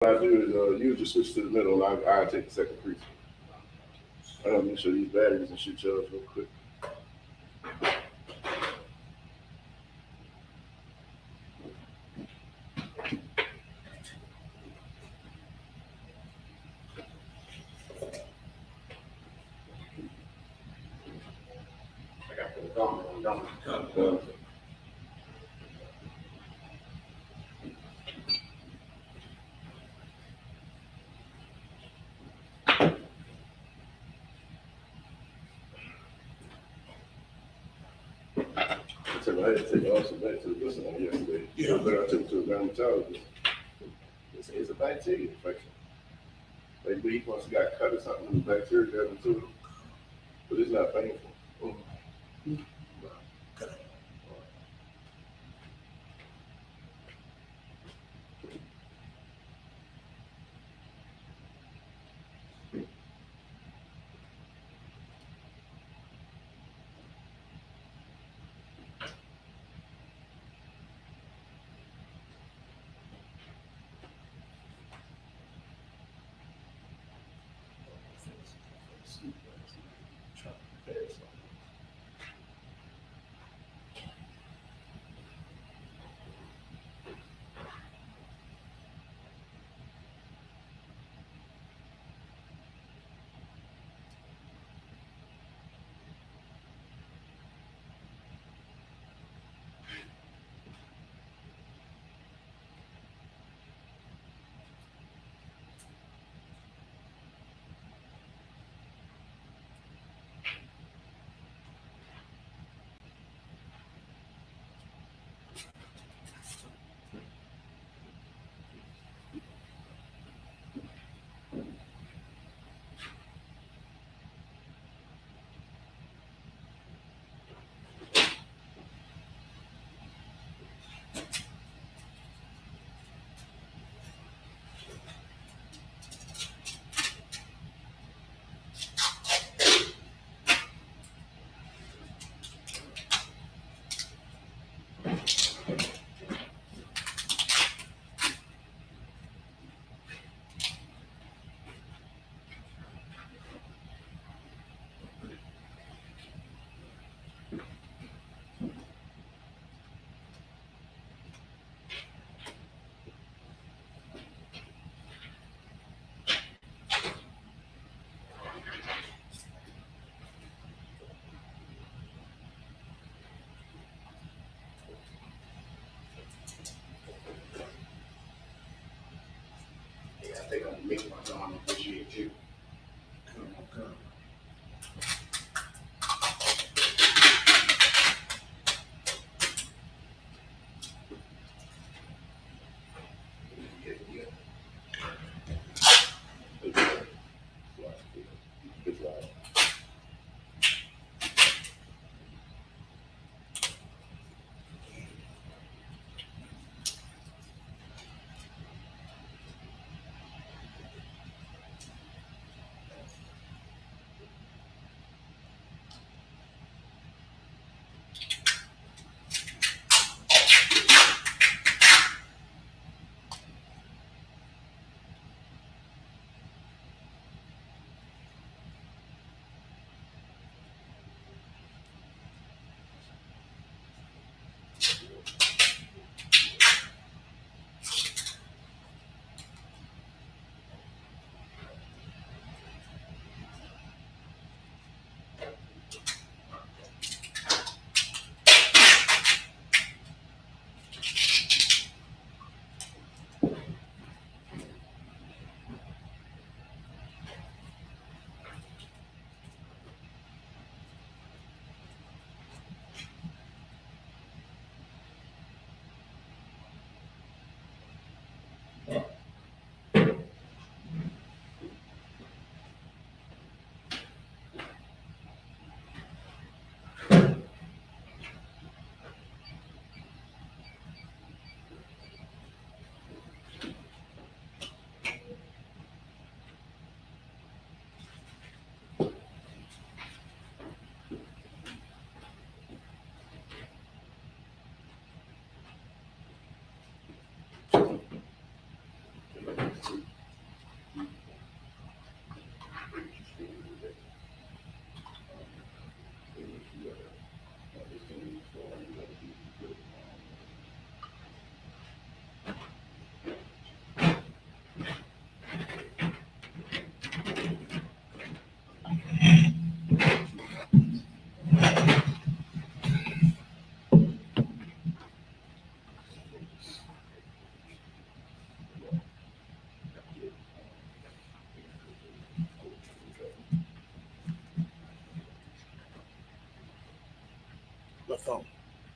What I do is you just switch to the middle, and I take the second crease. I gotta make sure these batteries and shit charge real quick. I got to put a gum on, don't Uh, I had to take also back to the listen on yesterday. Yeah. But I took it to a dermatologist. It's a bacteria infection. Like he once he got cut or something, the bacteria got into it. But it's not painful. Yeah, I think I'm gonna make my gum this year too. Yeah, yeah. It's like,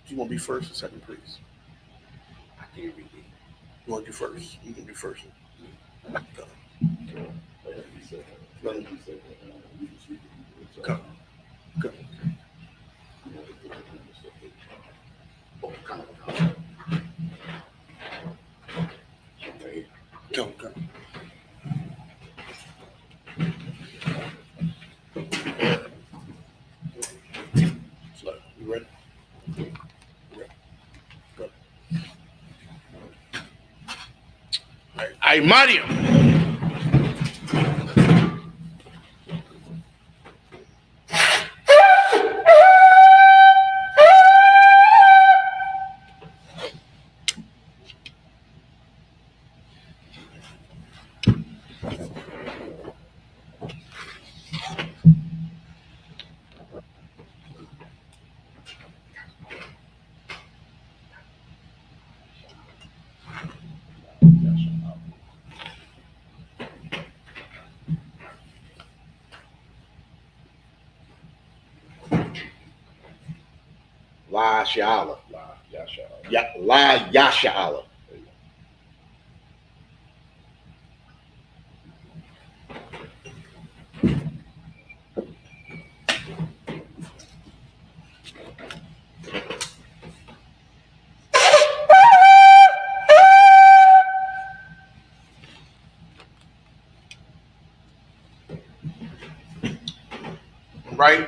You want to be first or second, please? I can't read it. You want to do first? You can do first. Come. Come. Oh, come on. Okay. Come. Slow. You ready? Go. Hey, Mario. La Shala. Yasha. La Yashala. Right?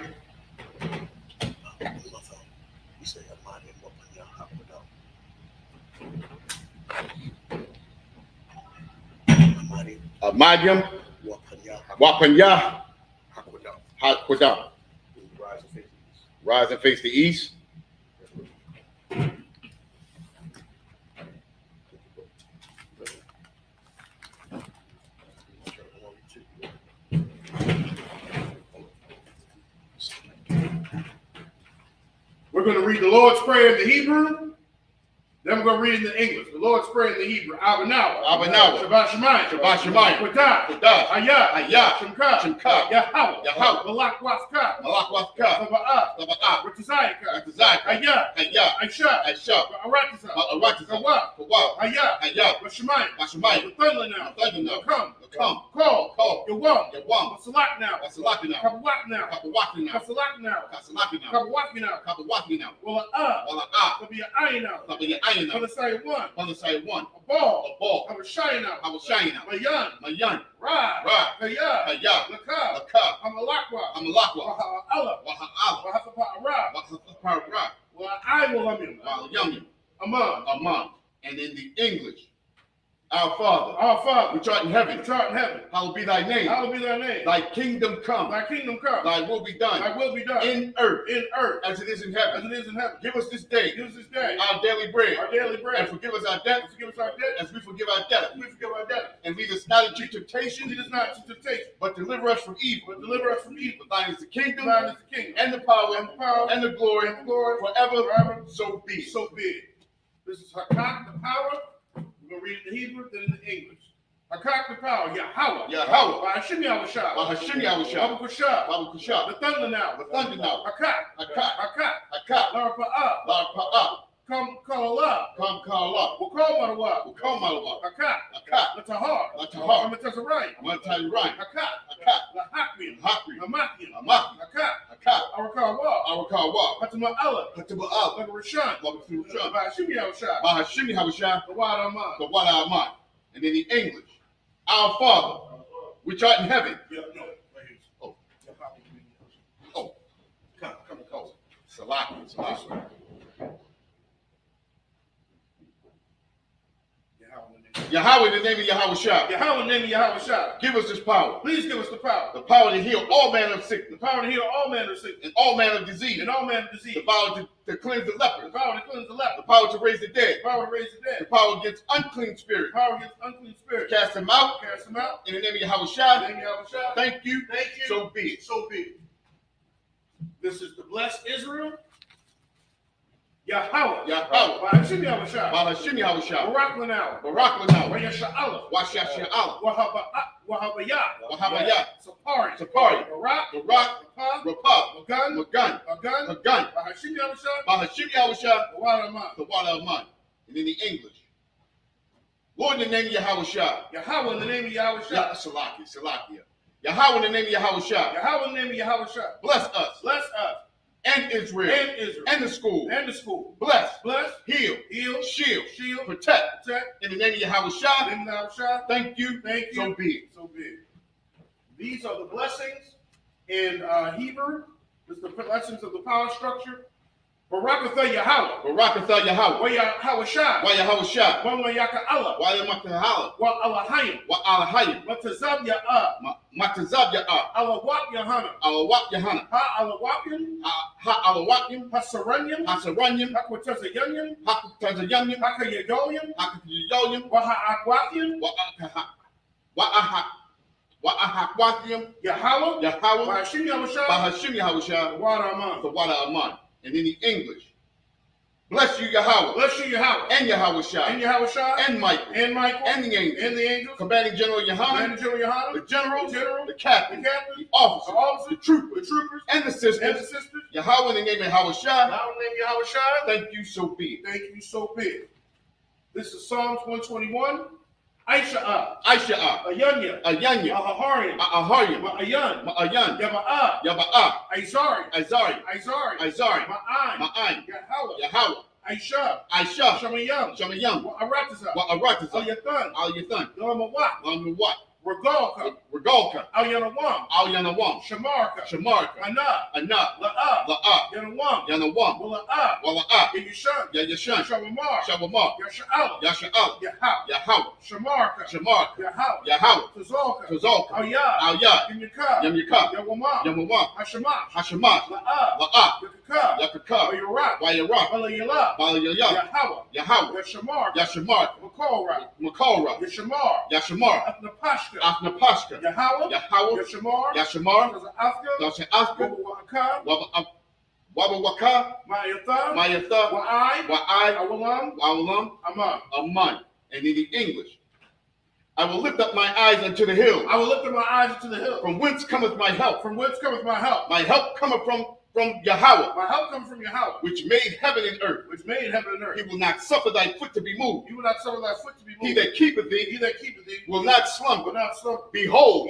You say Amadium. Wapanya. Hakwada. Rise and face the east. We're going to read the Lord's Prayer in the Hebrew. Then we're going to read it in the English. The Lord's Prayer in the Hebrew. Abanawa. Shabbat Shemayim. Shabbat Shemayim. Qudah. Hayah. Shemka. Yahweh. Malak Waska. Waska. Saba'ah. Ritazayaka. Hayah. Aisha. Aratisa. Kawa. Hayah. Shemayim. The now. Come. Call. Yawam. Salak now. Kabawak now. Kasalak now. Kabawak now. Wala'ah. Kabi Ayin now. On the side one. A ball. I was shining out. Mayan. Ra. Hayah. Lakab. Amalakwa. Wahapa'ara. Wa'ai Aman. And in the English, our Father, which art in heaven, hallowed be thy name. Thy kingdom come. Thy will be done. In earth. As it is in heaven. Give us this day. Our daily bread. And forgive us our debt. As we forgive our debtors. And lead us not into temptation. But deliver us from evil. For thine is the kingdom. And the power. And the glory. Forever. So be it. This is Hakak, the power. We're going to read it in the Hebrew, then in the English. Hakak, the power. Yahweh. Ba'ashim Yahushua. Babu Kushah. The thunder now. Hakak. Larpa'ah. Come call Allah. We'll call Marawa. Hakak. Latahar. Amatazarayim. Hakak. Lahakmim. Amakim. Hakak. Arakawa. Hatima Allah. Lagarashan. Ba'ashim Yahushua. The Wad Aman. And in the English, our Father, which art in heaven. Come closer. Salaki. Yahweh, in the name of Yahweh. Give us this power. Please give us the power. The power to heal all manner of sickness. And all manner of disease. The power to cleanse the leper. The power to raise the dead. The power against unclean spirits. Cast them out. In the name of Yahweh. Thank you. So be it. This is the blessed Israel. Yahweh. Ba'ashim Yahushua. Barak Lanau. Washasha'Allah. Wahabayah. Wahabayah. So Sapari, the rock, Magun, Magun, Bahashim Yahushua, Bahashim Yahushua, the Water Aman. the water of mine. And in the English, Lord, in the name of Yahushua. Yahweh in the name of Yahushua. Salakia. Yahweh in the name of Yahushua. Yahweh in the name of Yahushua. Bless us. Bless us. And Israel. And the school. Bless. Heal. Shield. Protect. In the name of Yahushua. Thank you. So be it. These are the blessings in Hebrew. This is the blessings of the power structure. Barakatha Yahweh. Wa Yahushua. Wa Yahushua. Wa Yaka Allah. Wa Yamaktahala. Wa Allahayim. Wa Alahayim. Matazab Ya'ah. Matazab Ya'ah. Alawak Yahana. Alawak Yahana. Ha Alawakim. Ha Alawakim. Ha Saranyim. Ha Saranyim. Ha Kwatazayanyim. Ha Kwatazayanyim. Ha Kayagoyim. Ha Kayagoyim. Wa Ha'akwathim. Wa Ahakwathim. Yahweh. Bahashim Yahushua. Yahushua. The Water Aman. The water Aman. And in the English, bless you, Yahweh. And Yahushua. And Michael. And the angels. Commanding General Yohanan. The general. The captain. The officer. The troopers. And the sisters. Yahweh in the name of Yahushua. Thank you, so be it. This is Psalms 121. Aisha. Ayanya. Ahariam. Ma'ayan. Yaba'ah. Izari. Izari. Ma'ayin. Yahweh. Aisha. Shamayam. Wa Arataza. Al Yathan. Lamawat. Regalka. Al Yanawam. Shamarka. Ana. La'ah. Yanawam. Wala'ah. Yashan. Shawamar. Yasha'al. Yahweh. Shamarka. Yahweh. Tazalka. Al Yad. Yamyaka. Yawamam. Hashamash. La'ah. Yakaka. Wayarak. Balayala. Yahweh. Yashamar. Makora. Yashamar. Athnapashka. Yahweh. Yashamar. Afka. Wabawaka. Mayatha. Wa'ai. Awalam. Aman. And in the English, I will lift up my eyes unto the hill. From whence cometh my help? My help cometh from Yahweh. Which made heaven and earth. He will not suffer thy foot to be moved. He that keepeth thee will not slumber. Behold,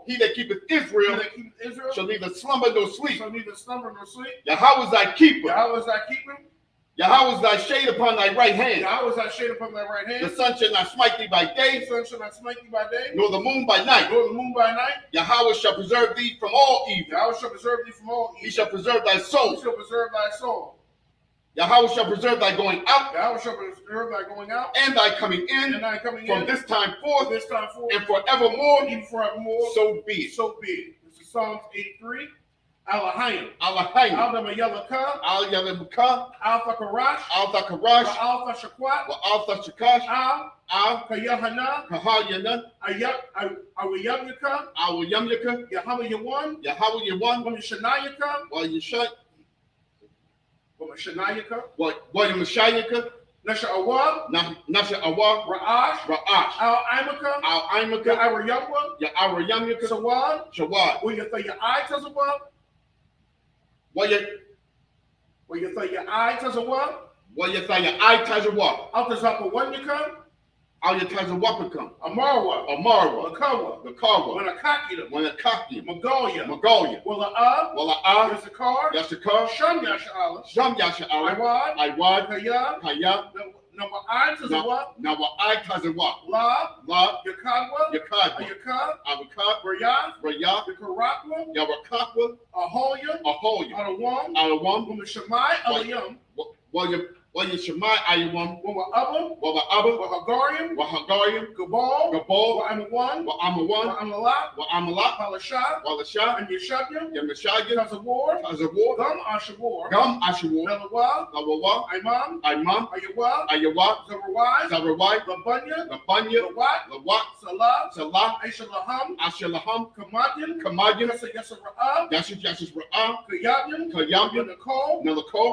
he that keepeth Israel shall neither slumber nor sleep. Yahweh is thy keeper. Yahweh is thy shade upon thy right hand. The sun shall not smite thee by day, nor the moon by night. Yahweh shall preserve thee from all evil. He shall preserve thy soul. Yahweh shall preserve thy going out. And thy coming in. From this time forth. And forevermore. So be it. This is Psalms 83. Alahayim. Al-Yalaka. Al-Thakarash. Al-Thashakwat. Al-Kayahana. Awiyamyaka. Yahweh Yawan. Mashayaka. Nasha Awab. Ra'ash. Al-Imaka. Ya'aryamyaka. Sawad. Will you throw your eye to Zawab? Will you throw your eye to Zawab? Out the Zapa when you come? Al Yatazawapakam. Amarwa. Lakawa. Wanakaki. Magalia. Wala Yashakar. Sham Yasha'ala. Iwad. Kaya. Number I to Zawab. La. Yakadwa. Avakad. Rayah. Yarakakwa. Ahoya. Alawam. Shamai. Alayam. Shemai Ayawam. Abba. Hagarium. Gabal. Amawan. Amalak. Palasha. And Yamashagya. Tazawar. Gum Ashawar. Lawawa. Imam. Ayawa. Zarawai. Labanya. Lawat. Salah. Ashalaham. Kamadyan. Yasas Ra'am. Kayam. Nalakol.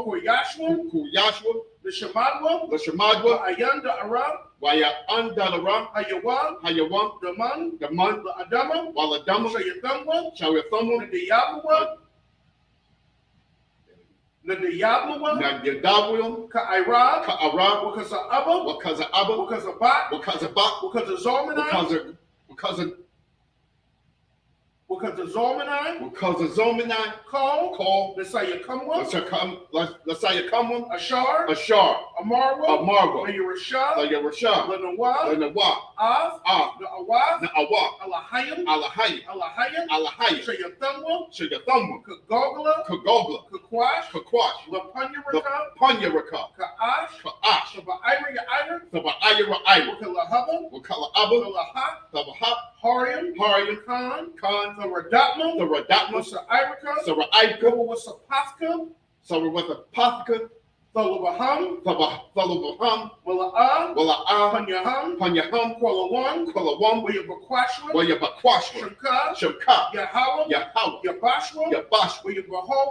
Kuyashwa. the Shamadwa, Ayanda Aram, Waya Andalaram, Hayawam, Hayawam, the Man, the Man, the Adama, Waladama, Shayathumwa, Shawathamu, the Diabwa, the Diabwa, Nagyadawil, Ka'ira, Ka'ara, Wakaza Abba, Wakaza Abba, Wakaza Bat, Wakaza Bak, Wakaza Zormanai, Wakaza Zomanai, Call, the Sayakumwa, Lasayakamwa, Ashar, Amarwa, Amarwa, the Yerusha, the Nawa, Nawa, the Awaz, Alahayim, Alahayim, Shayathumwa, Kagogla, Kakwash, Panyaraka, Ka'ash, Ira, Wakala Abba, Tabaha, Hariam, Khan, the Radatma, Sara'ika, Sarawatha, Thalabaham, Thalabaham, Panyaham, Kwalawam, Wayabakwashwa, Shemka, Yahawah, Yabashwa,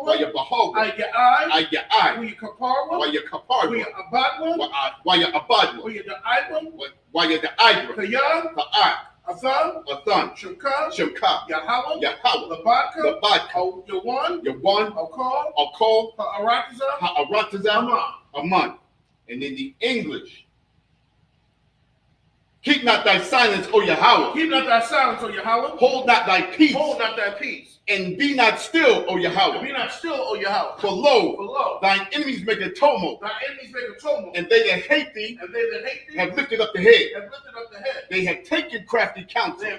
Wayabahowa, Ayai, Wayakaparwa, Abadwa, Wayada'ibra, Kayam, Athan, Shemka, Yahawah, Labadka, Yawan, Akal, Ha'arataza, Aman. And in the English, keep not thy silence, O Yahweh. Keep not thy silence, O Yahweh. Hold not thy peace. Hold not thy peace. And be not still, O Yahweh. Be not still, O Yahweh. For lo, thine enemies make a tumult. And they that hate thee, have lifted up the head. They have taken crafty counsel.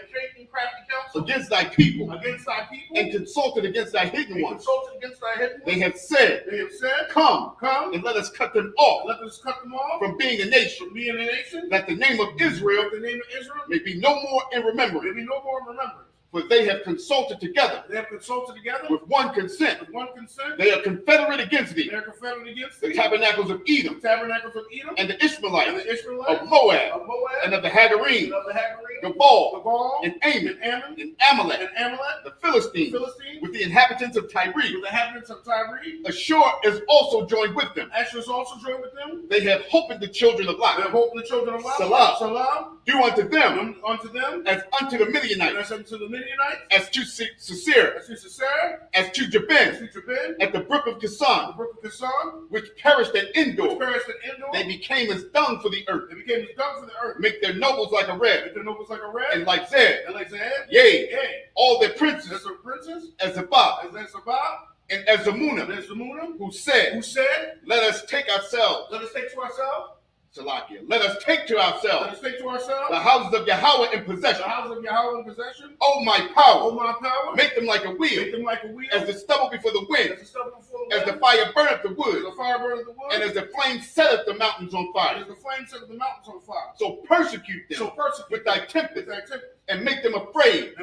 Against thy people. And consulted against thy hidden ones. They have said, Come, and let us cut them off. From being a nation. That the name of Israel may be no more in remembrance. For they have consulted together. With one consent. They are confederate against thee. The tabernacles of Edom. And the Ishmaelites. Of Moab. And of the Hagarene. Gabal. And Ammon. And Amalek. The Philistines. With the inhabitants of Tyre. Ashur is also joined with them. They have hope in the children of Lot. Salah. Do unto them. As unto the Midianites. As to Sisera, as to Jabin, at the brook of Kison, which perished at Endor. They became as dung for the earth. Make their nobles like a red, and like Zed. Yea, all their princes, as Zabab, and as Zamunah, who said, let us take ourselves. Salakia. Let us take to ourselves the houses of Yahweh in possession. Oh my power. Make them like a wheel. As the stubble before the wind. As the fire burneth the wood. And as the flame setteth the mountains on fire. So persecute them with thy tempest. And make them afraid.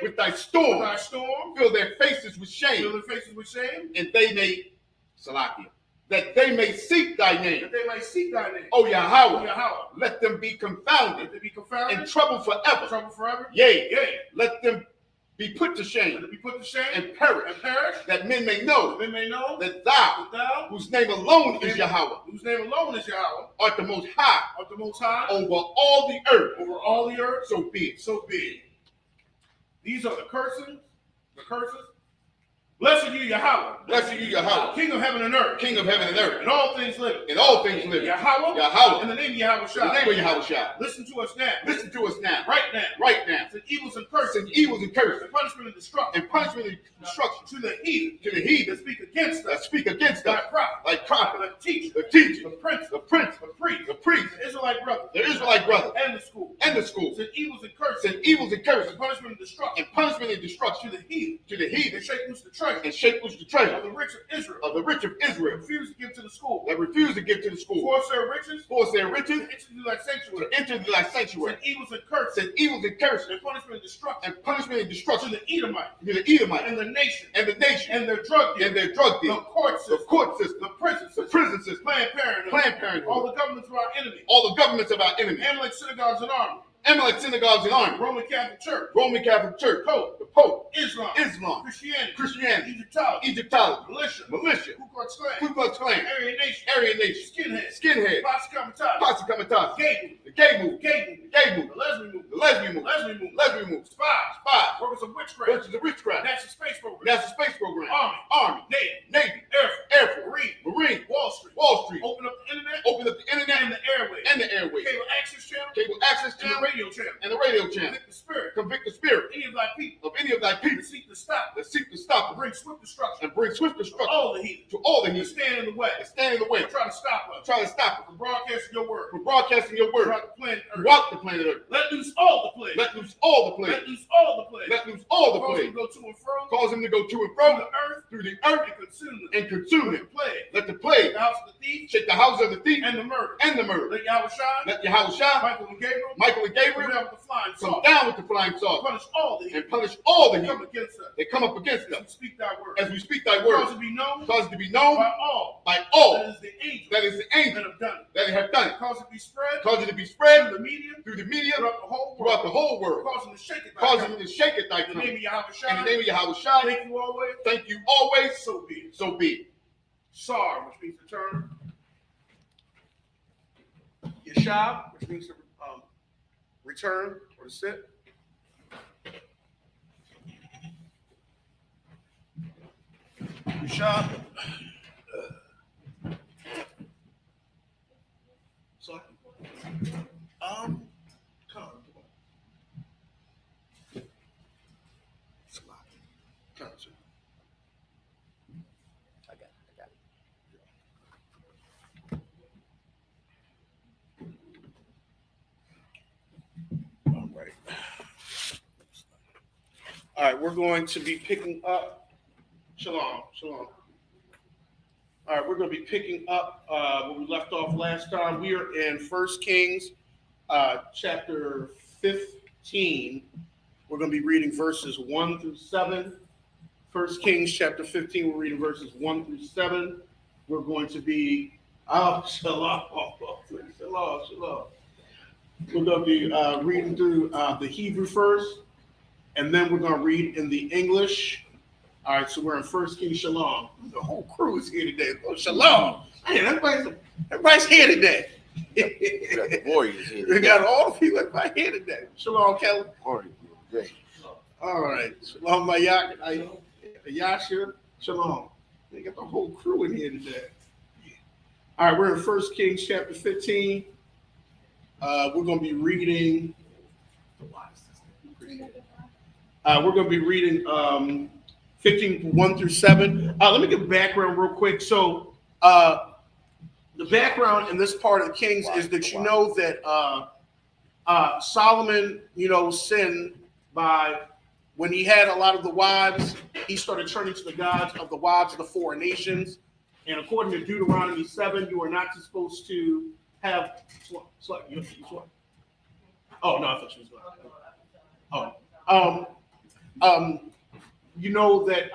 With thy storm. Fill their faces with shame. And they may, Salakia, that they may seek thy name. O Yahweh. Let them be confounded. And troubled forever. Yea. Let them be put to shame. And perish. That men may know. That thou, whose name alone is Yahweh. Art the most high. Over all the earth. So be it. These are the curses. Blessed you, Yahweh. King of heaven and earth. And all things living. Yahweh. In the name of Yahweh. Listen to us now. Right now. Send evils and curses. And punishment and destruction. To the heathen. That speak against us. Like prophet. The teacher. The prince. The priest. The Israelite brother. And the school. Send evils and curses. And punishment and destruction. To the heathen. And shake loose the treasure. Of the rich of Israel. Refuse to give to the school. Force their riches. To enter thy sanctuary. Send evils and curses. And punishment and destruction. To the Edomite. And the nation. And their drug dealers. The court system. The prison system. Planned Parenthood. All the governments of our enemies. Amalek synagogues and armies. Amalek synagogues and army. Roman Catholic Church. Roman Catholic Church. Pope. The Pope. Islam. Christianity. Egyptology. Militia. Ku Klux Klan. Aryan Nation. Skinhead. Posse Comitatus. The gay movement. The lesbian movement. Spies. Workers of witchcraft. NASA space program. Army. Navy. Air Force. Marine. Wall Street. Open up the internet and the airways. Cable access channel. And the radio channel. Convict the spirit. Any of thy people. That seek to stop. And bring swift destruction. all the heathen. Stand in the way. Try to stop us. From broadcasting your word. Throughout the planet Earth. Let loose all the plagues. Let loose all the plagues. Cause them to go to and fro. Through the earth And consume them. Let the plague shake the house of the thief And the murder. Let Let Yahweh shine. Michael and Gabriel. Come down with the flying sword. Punish all the And punish all the Come heathen. against us. They come up against As we us. speak thy word. As we speak thy Cause word. it to be known By by all. all. That is the angel. That is the angel that have done it. that have done it. Cause it to be spread. Cause it to be spread Through through the media. the media Throughout the whole world. throughout the whole world. Cause them to shake it. Causing them to shake it thy In the name coming. of Yahweh In Shai. the name of Yahweh Shai. Thank you always. So be it. So be it. So be it. Sar, which means to turn. Yeshab, which means to return or to sit. Yeshab. So, come. Come, sir. I got it. All right. All right, we're going to be picking up. Shalom. All right, we're going to be picking up where we left off last time. We are in 1 Kings chapter 15. We're going to be reading verses 1 through 7. 1 Kings chapter 15, we're reading verses 1 through 7. We're going to be, shalom. We're going to be reading through the Hebrew first, and then we're going to read in the English. All right, so we're in 1 Kings, shalom. The whole crew is here today. Oh, shalom. Man, everybody's here today. We got the warriors here. We got all the people everybody here today. Shalom, Kelly. Warriors, great. All right. Shalom, Mayak, Yasha. Shalom. They got the whole crew in here today. All right, we're in 1 Kings chapter 15. We're going to be reading. We're going to be reading 15, 1 through 7. Let me give background real quick. So, the background in this part of the Kings is that you know that Solomon, sinned by when he had a lot of the wives, he started turning to the gods of the wives of the foreign nations. And according to Deuteronomy 7, you are not supposed to have. Oh, no, I thought she was going. You know that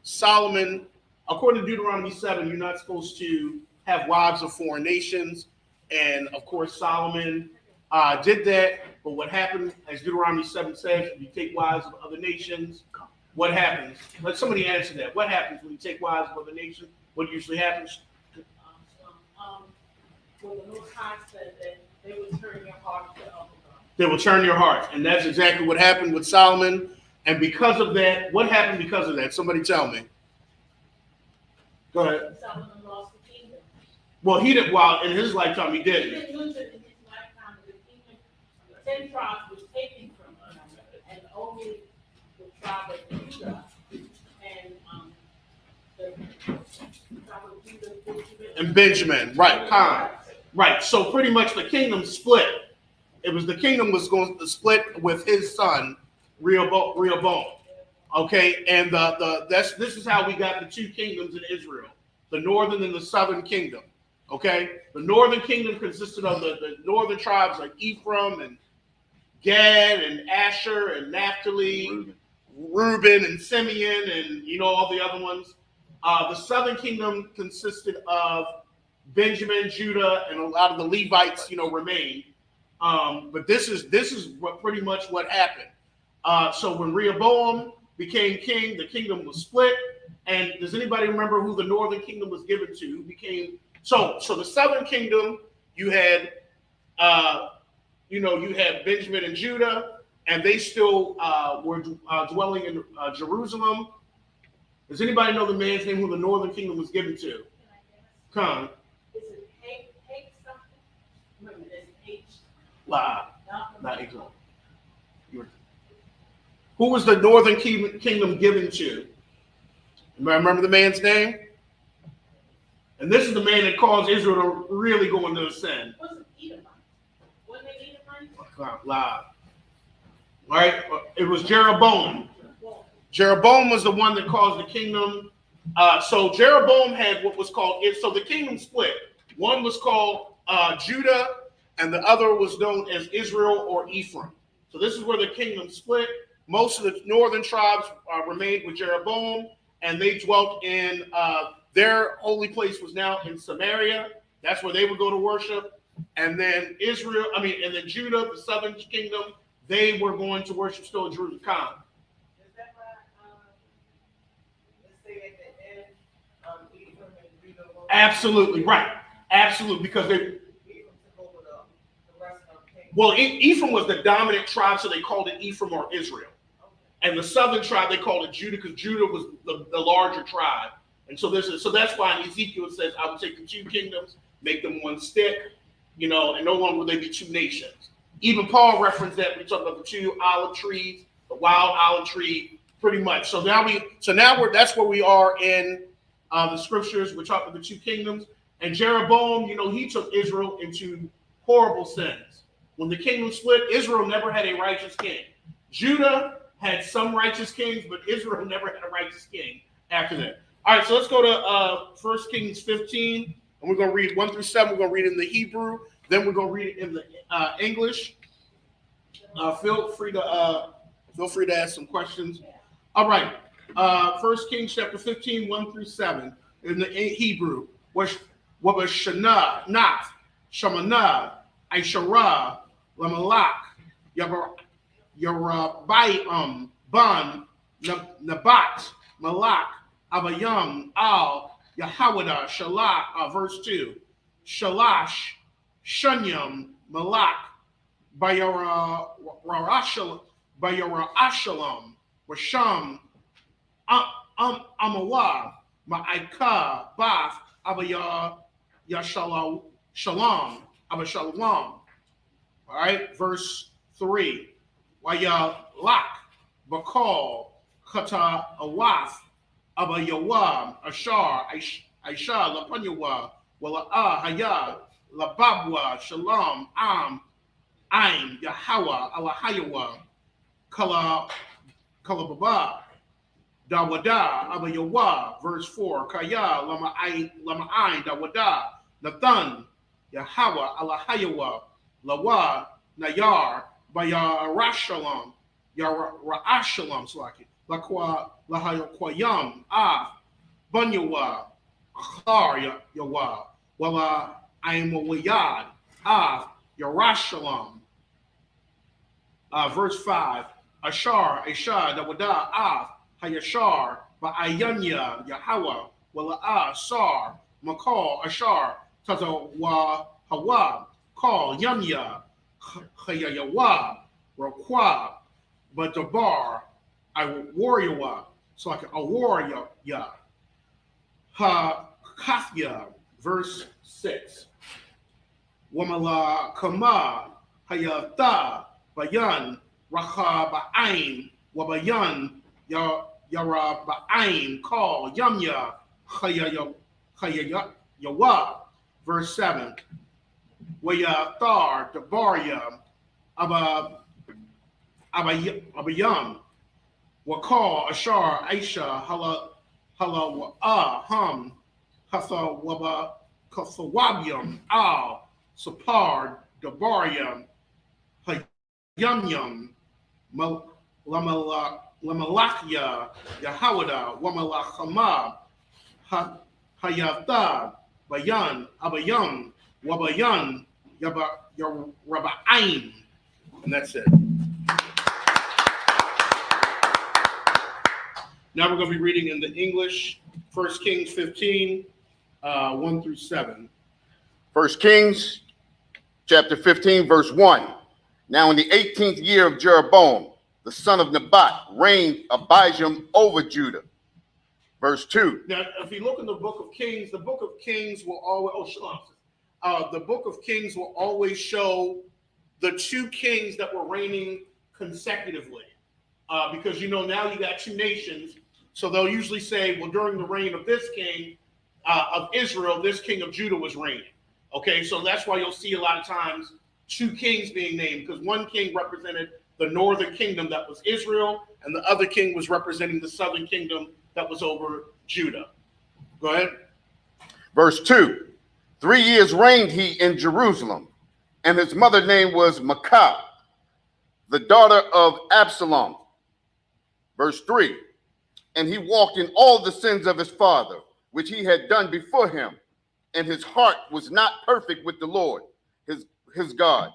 Solomon, according to Deuteronomy 7, you're not supposed to have wives of foreign nations. And of course, Solomon did that. But what happened, as Deuteronomy 7 says, if you take wives of other nations, what happens? Let somebody answer that. What happens when you take wives of other nations? What usually happens? Well, the Most High said that they would turn your heart to other gods. They will turn your heart. And that's exactly what happened with Solomon. And because of that, what happened because of that? Somebody tell me. Go ahead. Solomon lost the kingdom. Well, he did. Well, in his lifetime, he He did. didn't lose it in his lifetime. The kingdom, 10 tribes was taken from him, and only the tribe of Judah and the tribe of Judah, And Benjamin, right? Khan. Right. So pretty much the kingdom split. It was the kingdom was going to split with his son Rehoboam. Okay, and this is how we got the two kingdoms in Israel: the northern and the southern kingdom. Okay, the northern kingdom consisted of the northern tribes like Ephraim and Gad and Asher and Naphtali, Reuben and Simeon, and all the other ones. The southern kingdom consisted of Benjamin, Judah, and a lot of the Levites, remained. But this is what pretty much what happened. So when Rehoboam became king, the kingdom was split. And does anybody remember who the northern kingdom was given to? Who became so the southern kingdom? You had you had Benjamin and Judah, and they still were dwelling in Jerusalem. Does anybody know the man's name who the northern kingdom was given to? Come. Is it H something? Remember, there's H. Not H. Who was the northern kingdom given to? Remember the man's name? And this is the man that caused Israel to really go into sin. Wasn't Edomite? Wasn't it Edomite? All right, it was Jeroboam. Jeroboam was the one that caused the kingdom. So Jeroboam had what was called, so the kingdom split. One was called Judah, and the other was known as Israel or Ephraim. So this is where the kingdom split. Most of the northern tribes remained with Jeroboam, and they dwelt in their holy place was now in Samaria. That's where they would go to worship. And then Judah, the southern kingdom, they were going to worship still in Jerusalem. Is that why, let's say at the end, Ephraim and Judah? Absolutely, right. Absolutely, because they... Ephraim took over the rest of the kingdom. Well, Ephraim was the dominant tribe, so they called it Ephraim or Israel. And the southern tribe, they called it Judah, because Judah was the larger tribe. And so that's why in Ezekiel it says, I will take the two kingdoms, make them one stick, and no longer will they be two nations. Even Paul referenced that. We talk about the two olive trees, the wild olive tree, pretty much. So now that's where we are in the scriptures. We're talking about the two kingdoms. And Jeroboam, he took Israel into horrible sins. When the kingdom split, Israel never had a righteous king. Judah had some righteous kings, but Israel never had a righteous king after that. All right, so let's go to 1 Kings 15, and we're going to read 1 through 7. We're going to read it in the Hebrew, then we're going to read it in the English. Feel free to ask some questions. All right, 1 Kings chapter 15, 1 through 7, in the Hebrew. What was Shana, Nath, Shamanah, Aisharah, Lamalak, Yarabai, Ban, Nabat, Malak, Abayam, Al, Yahawada, Shalach, verse 2, Shalash, Shunyam, Malak, Bayara Ashalam, Rasham, Amawa, Ma'aika, Bath, Abaya, Yashalam, Abashalam. All right, verse 3. Waya Lak, Bakal, Kata Awath, Abayawam, Ashar, Aisha, Lapanyawa, Wala Haya, Lababwa, Shalom, Aim, Yahawa, Alahayawa, Kalababa, Dawada, Abayawa, verse 4, Kaya, Lama'ain, Dawada, Nathan, Yahawa, Alahayawa, Lawa, Nayar, Bayarashalam, Yarashalam, Slaki, Lakwa, Lahayakwayam, Banyawa, Akhar, Yawa, Wala, Aimawayad, Yarashalam. Verse 5, Ashar, Asha, Dawada, Hayashar, Ba'ayanya, Yahawa, Wala, Sar, Makal, Ashar, Tazawa, Hawa, Call, Yanya, Hayayawa, Rakwa, Badabar, Iwaryawa, so like a warrior, Ha Kathya, verse 6. Wamala Kama, Hayata, Bayan, Racha Ba'ain, Wabayan, Yara Ba'ain, Call, Yamya, Hayayawa, verse 7. Waya Thar, Dabaria, Abayam, Wakal, Ashar, Aisha, Hala Ham, Hatha Waba, Kathawabium, Al, Sapar, Dabaria, Hayamyam, Lamalakya, Yahawada, Wamalachama, Hayata, Bayan, Abayam, Wabayan, Yeraba'im. And that's it. Now we're going to be reading in the English, 1 Kings 15, 1 through 7. 1 Kings chapter 15, verse 1. Now in the 18th year of Jeroboam, the son of Nebat, reigned Abijam over Judah. Verse 2. Now, if you look in the book of Kings will always, the book of Kings will always show the two kings that were reigning consecutively. Because, now you got two nations. So they'll usually say, well, during the reign of this king of Israel, this king of Judah was reigning. Okay, so that's why you'll see a lot of times two kings being named, because one king represented the northern kingdom that was Israel, and the other king was representing the southern kingdom that was over Judah. Go ahead. Verse 2. 3 years reigned he in Jerusalem, and his mother name was Maacah, the daughter of Absalom. Verse 3. And he walked in all the sins of his father, which he had done before him, and his heart was not perfect with the Lord, his God,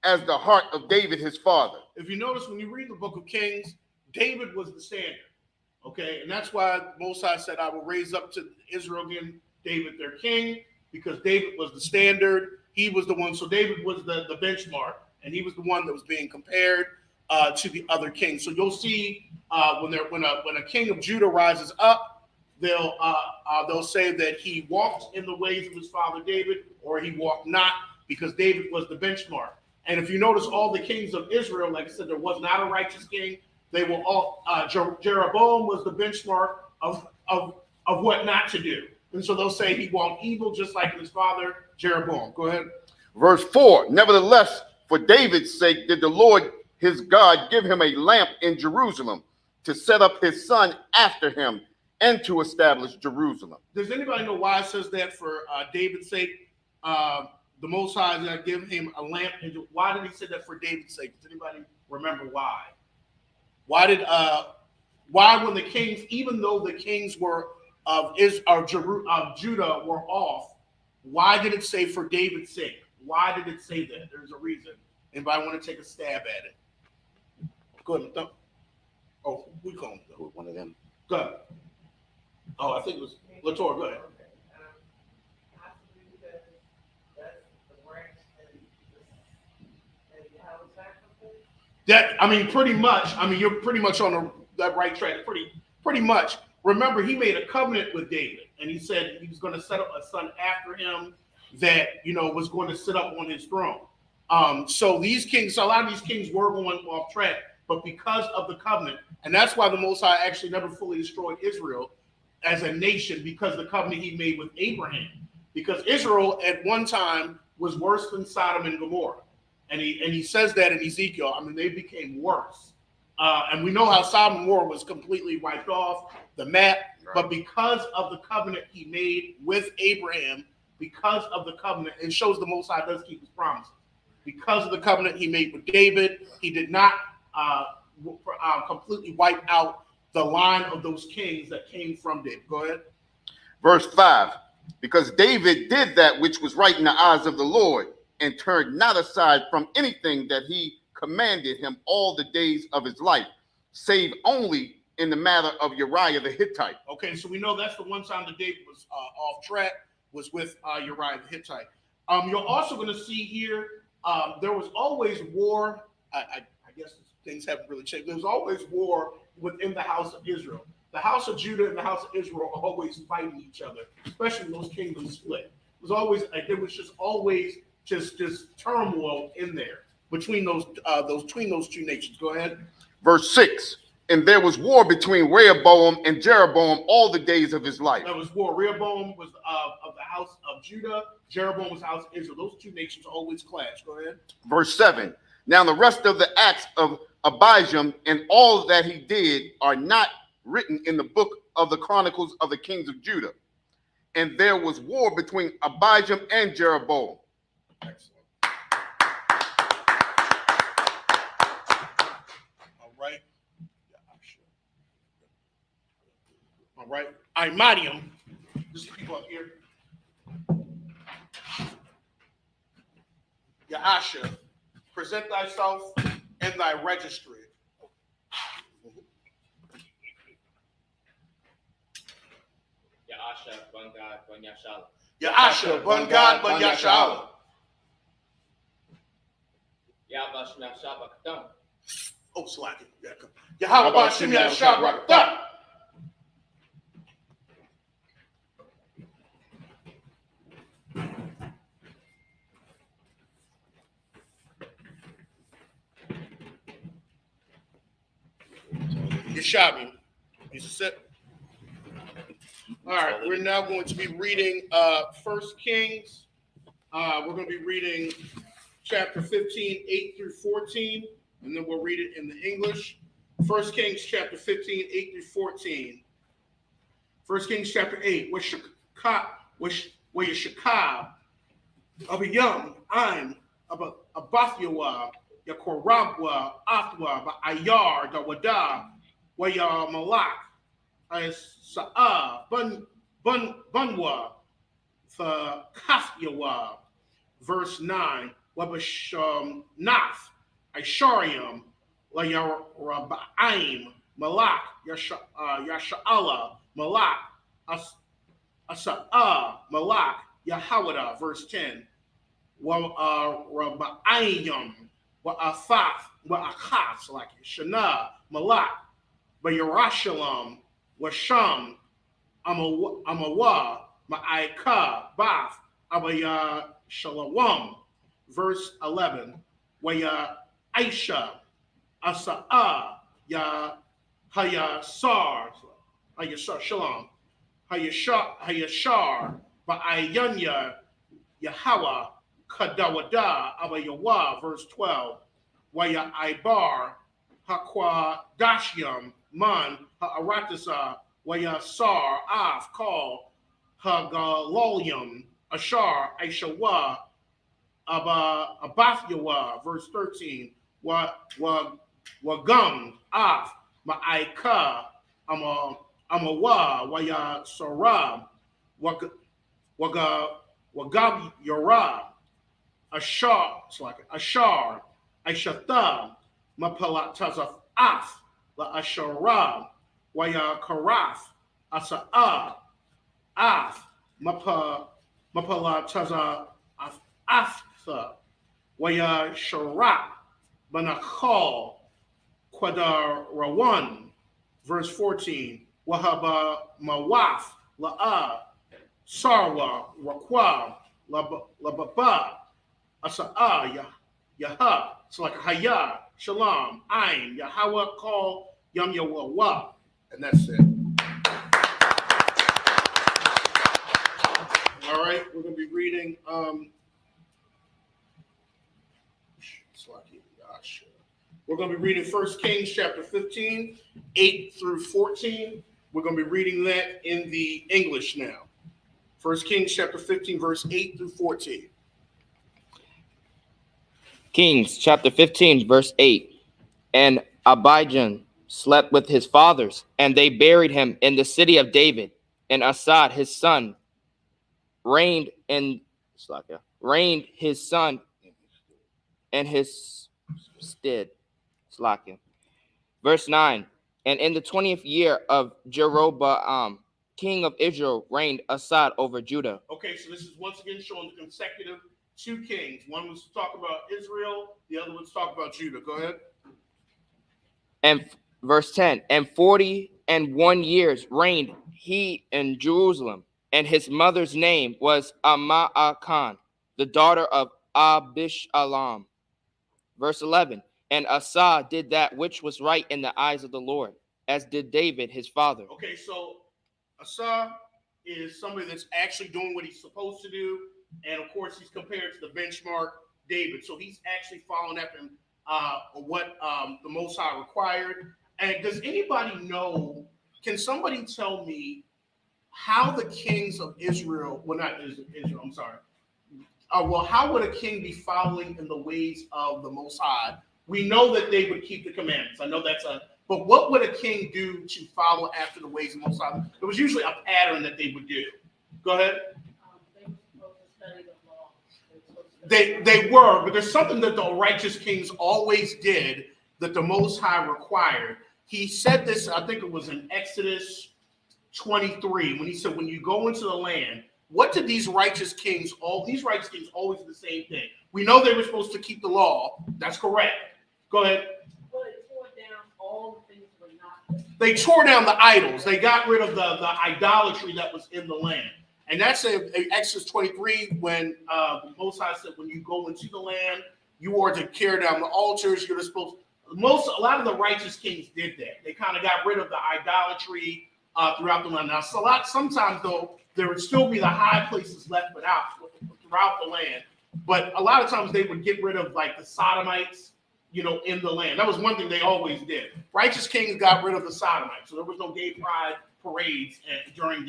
as the heart of David his father. If you notice, when you read the book of Kings, David was the standard. Okay, and that's why Most High said, I will raise up to Israel again David their king, because David was the standard. He was the one. So David was the benchmark, and he was the one that was being compared to the other kings. So you'll see when a king of Judah rises up, they'll say that he walked in the ways of his father David, or he walked not, because David was the benchmark. And if you notice, all the kings of Israel, like I said, there was not a righteous king. They were all Jeroboam was the benchmark of what not to do. And so they'll say he walked evil just like his father Jeroboam. Go ahead. Verse 4. Nevertheless, for David's sake did the Lord his God give him a lamp in Jerusalem to set up his son after him and to establish Jerusalem. Does anybody know why it says that for David's sake? The Most High is going to give him a lamp. Why did he say that for David's sake? Does anybody remember why? Why when the kings, even though the kings were of Judah were off, why did it say for David's sake? Why did it say that? There's a reason. Anybody want to take a stab at it? Go ahead. Oh, we call him. One of them. Go ahead. Oh, I think it was Latour. Go ahead. Pretty much. You're pretty much on that right track. Pretty much. Remember, he made a covenant with David, and he said he was going to set up a son after him that was going to sit up on his throne. So these kings, a lot of these kings were going off track, but because of the covenant, and that's why the Most High actually never fully destroyed Israel as a nation, because of the covenant he made with Abraham. Because Israel at one time was worse than Sodom and Gomorrah. And he says that in Ezekiel. They became worse. And we know how Sodom and Gomorrah was completely wiped off the map. Right. But because of the covenant he made with Abraham, because of the covenant, it shows the Most High does keep his promises. Because of the covenant he made with David, he did not completely wipe out the line of those kings that came from David. Go ahead. Verse 5. Because David did that which was right in the eyes of the Lord, and turned not aside from anything that he commanded him all the days of his life, save only in the matter of Uriah the Hittite. Okay, so we know that's the one time that David was off track, was with Uriah the Hittite. You're also going to see here, there was always war. I guess things haven't really changed. There was always war within the house of Israel. The house of Judah and the house of Israel are always fighting each other, especially when those kingdoms split. There was just always just turmoil in there between those two nations. Go ahead. Verse 6. And there was war between Rehoboam and Jeroboam all the days of his life. There was war. Rehoboam was of the house of Judah. Jeroboam was the house of Israel. Those two nations always clash. Go ahead. Verse 7. Now the rest of the acts of Abijam and all that he did are not written in the book of the Chronicles of the kings of Judah. And there was war between Abijam and Jeroboam. Excellent. All right. All right. Imadium. Just people up here. Yahasha, present thyself in thy registry. Ya'asha, Bun God, Bun Yashala. Yahasha, Bun God, Bun Yashala. Yahba Shem Yashaba Kadam. Oh, Slaki. Yahweh Bashem Yashabrak. Yashabi. He's a sit. All right, we're now going to be reading 1 Kings. We're going to be reading chapter 15, 8 through 14, and then we'll read it in the English. 1 Kings chapter 15, 8 through 14. 1 Kings chapter 8. Where you shakab, Abiyam, I'm Abathyawa, Yakorabwa, Athwa, Ayar, Dawada, Waya Malak, Sa'a, Bunwa, for Kathyawa. Verse 9. Wabasham Nath, Ishariam, Layarabaim, Malak, Yasha'ala, Malak, Asa'a, Malak, Yahawada. Verse 10. Rabaayam, Wa'afaf, Wa'achas, like Shana, Malak, Bayarashalam, Washam, Amawa, Ma'aika, Bath, Abaya Shalawam. Verse 11. Waya Aisha, Asa'a, Ya Hayasar, Shalom, Hayashar, Ba'ayanya, Yahawa, Kadawada, Abayawa. Verse 12. Waya Ibar, Hakwa Dashyam, Man, Ha'aratasa, Waya Sar, Af, Call, Hagalolium, Ashar, Aishawa, Abathyawa. Verse 13. Wagum, Af, Ma'aika, Amawa, Waya Sarab, Wagab Yara, Ashar, it's like Ashar, Aishatha, Mapalatazaf Af, La Asharab, Waya Karaf, Asa'a, Af, Mapalataza Aftha, Waya Sharat, Banachal, Quadarawan. Verse 14. Wahaba Mawaf, La'a, Sarwa, Rakwa, Lababa, Asa'a, Yaha. It's like Haya, Shalom, Ain, Yahweh, Call, Yam Yahweh. And that's it. All right, we're going to be reading. We're going to be reading 1 Kings chapter 15, 8 through 14. We're going to be reading that in the English now. 1 Kings chapter 15, verse 8 through 14. Kings chapter 15, verse 8. And Abijah slept with his fathers, and they buried him in the city of David. And Asa, his son, reigned his son in his stead. Verse 9. And in the 20th year of Jeroboam, king of Israel, reigned Asa over Judah. Okay, so this is once again showing the consecutive two kings. One was to talk about Israel, the other was to talk about Judah. Go ahead. And verse 10. And 41 years reigned he in Jerusalem, and his mother's name was Amaakan, the daughter of Abishalom. Verse 11. And Asa did that which was right in the eyes of the Lord, as did David his father. Okay, so Asa is somebody that's actually doing what he's supposed to do, and of course he's compared to the benchmark David. So he's actually following after him, what the Most High required. And does anybody know? Can somebody tell me how the kings of Israel? Well, not Israel. I'm sorry. Well, how would a king be following in the ways of the Most High? We know that they would keep the commandments. I know that's but what would a king do to follow after the ways of the Most High? It was usually a pattern that they would do. Go ahead. They were supposed to study the law. They were supposed to They were, but there's something that the righteous kings always did that the Most High required. He said this, I think it was in Exodus 23, when he said, when you go into the land, what did these righteous kings always do the same thing? We know they were supposed to keep the law. That's correct. Go ahead. Well, it tore down all the things that were not. They tore down the idols. They got rid of the idolatry that was in the land. And that's in Exodus 23 when the Most High said, when you go into the land, you are to tear down the altars. You're supposed. A lot of the righteous kings did that. They kind of got rid of the idolatry throughout the land. Now, sometimes though, there would still be the high places left throughout the land. But a lot of times they would get rid of like the Sodomites, in the land. That was one thing they always did. Righteous kings got rid of the Sodomites, so there was no gay pride parades during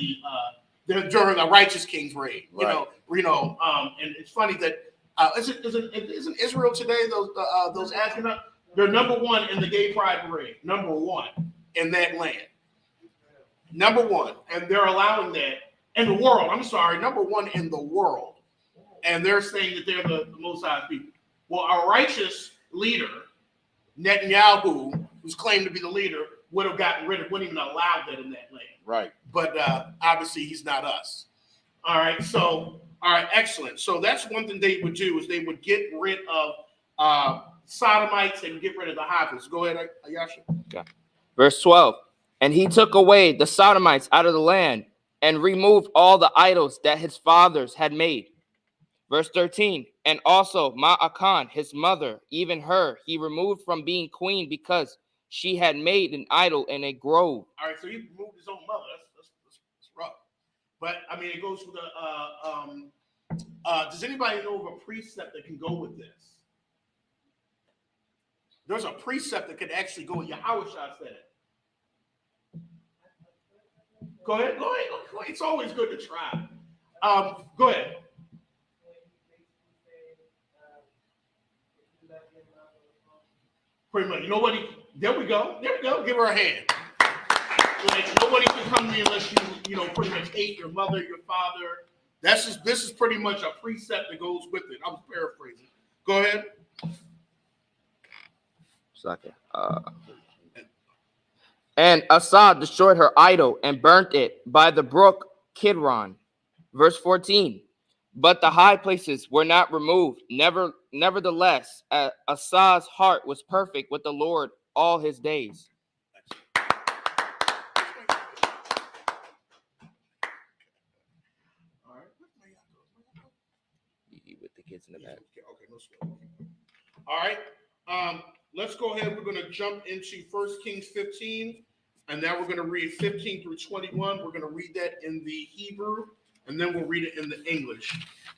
a righteous king's reign. Right. And it's funny that isn't Israel today those Ashkenaz? They're number one in the gay pride parade. Number one in that land. Number one, and they're allowing that in the world. I'm sorry, number one in the world, and they're saying that they're the Most High people. Well, our righteous leader, Netanyahu, who's claimed to be the leader, wouldn't even allow that in that land. Right. But obviously he's not us. All right, excellent. So that's one thing they would do, is they would get rid of Sodomites and get rid of the high places. Go ahead, Ayasha. Okay. Verse 12. And he took away the Sodomites out of the land and removed all the idols that his fathers had made. Verse 13. And also Ma'akan, his mother, even her, he removed from being queen because she had made an idol in a grove. All right, so he removed his own mother. That's rough. But I mean, it goes for does anybody know of a precept that can go with this? There's a precept that could actually go with Yahweh said it. Go ahead. It's always good to try. Go ahead. Pretty much. There we go. Give her a hand. Like, nobody can come to me unless you pretty much hate your mother, your father. This is pretty much a precept that goes with it. I was paraphrasing. Go ahead. Second. And Asa destroyed her idol and burnt it by the brook Kidron. Verse 14. But the high places were not removed. Nevertheless, Asa's heart was perfect with the Lord all his days. All right. With the kids in the back. Okay, no sweat. All right. Let's go ahead. We're going to jump into 1 Kings 15, and now we're going to read 15 through 21. We're going to read that in the Hebrew, and then we'll read it in the English.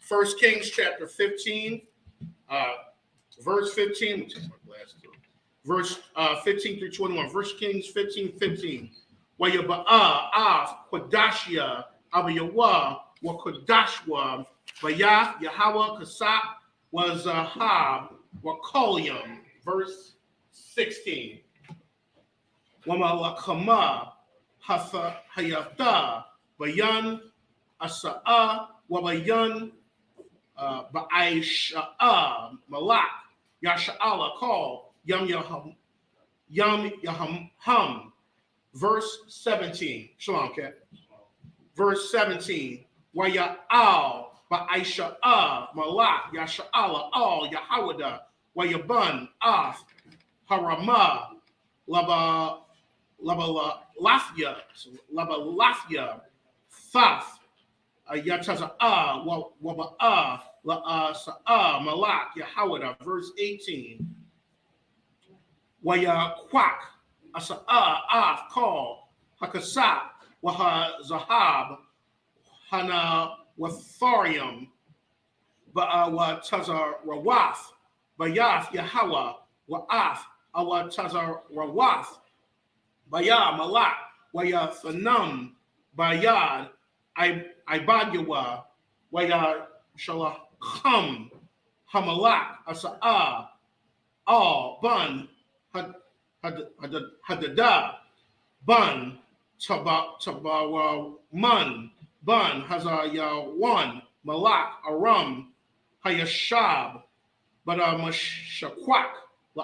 1 Kings chapter 15, verse 15. Let me take my glasses off. Verse 15 through 21. 1 Kings 15:15. Wayaba'a af Kodashia Abayawa wa Kodashwa Bayath Yahweh Kasap was Zahab wa Kolyam. Verse 16. Wamalakama Hayata Bayan Asa'a Wabayan Ba'aisha'a Malak Yasha'ala call Yam Yaham. Verse 17. Shalom, Kat. Verse 17. Waya'al Ba'aisha'a Malak Yasha'ala all Yahawada Wayaban Af Harama Labalafia Thaf Yataza'a Waba'a La'asa'a Malak Yahawada. Verse 18. Wayaquak Asa'a Af Call Hakasa Wahazahab Hana Watharium Ba'awatazar Rawaf Bayath Yahweh Wa'af Awatazar Rawaf Bayah Malak Wayathanum Bayad Ibadyawa Waya Shalacham Hamalak Asa'a All Bun Hadada Bun Tabawa Mun Bun Hazayawan Malak Aram Hayashab, Shaquak,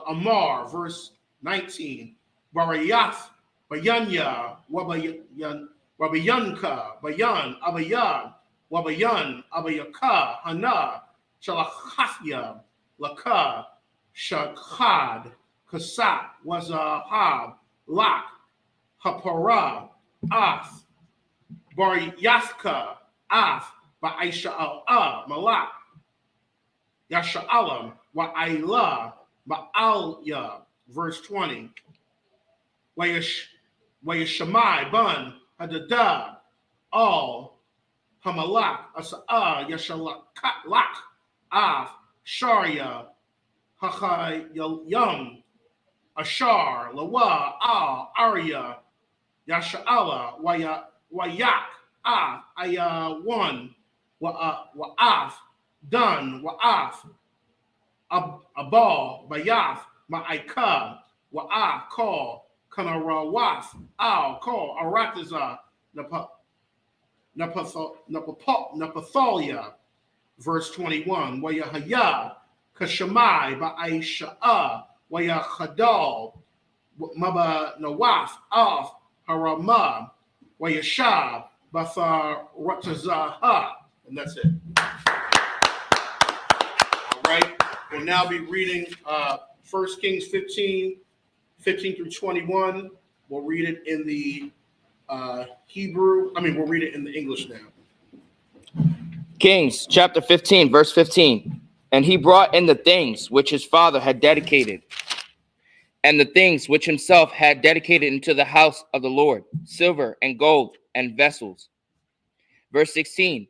Amar, verse 19. Barayath, Bayanya, Wabayanka, Bayan, Abayan, Wabayan, Abayaka, Hana, Shalachahya, Laka, Shakhad, Kasat, Wazahab, Lak, Hapara, Ath, Bar Yathka, Ath, Ba'aisha Malak, Yasha'alam, Wa'ayla, Ba'alya, verse 20. Wayashamai, Bun, Hadada, Al, Hamalak, Asa'a, Yashalak, Af, Sharia, Hachayam, Ashar, Lawa, Al, Arya, Yasha'ala, Wayak, Af, Ayawan, Wa'af, Dun, Wa'af, Abal, Bayath, Ma'aika, Wa'af, Call, Kanarawaf, Al, Call, Arataza, Napathalia, verse 21, Wayahaya, Kashamai, Ba'aisha'a, Wayahadal, Maba Nawaf, Af, Harama, Wayashab, Batharatazaha. And that's it. All right. We'll now be reading 1 Kings 15 through 21. We'll read it in the we'll read it in the English now. Kings chapter 15, verse 15. And he brought in the things which his father had dedicated, and the things which himself had dedicated into the house of the Lord, silver and gold and vessels. Verse 16.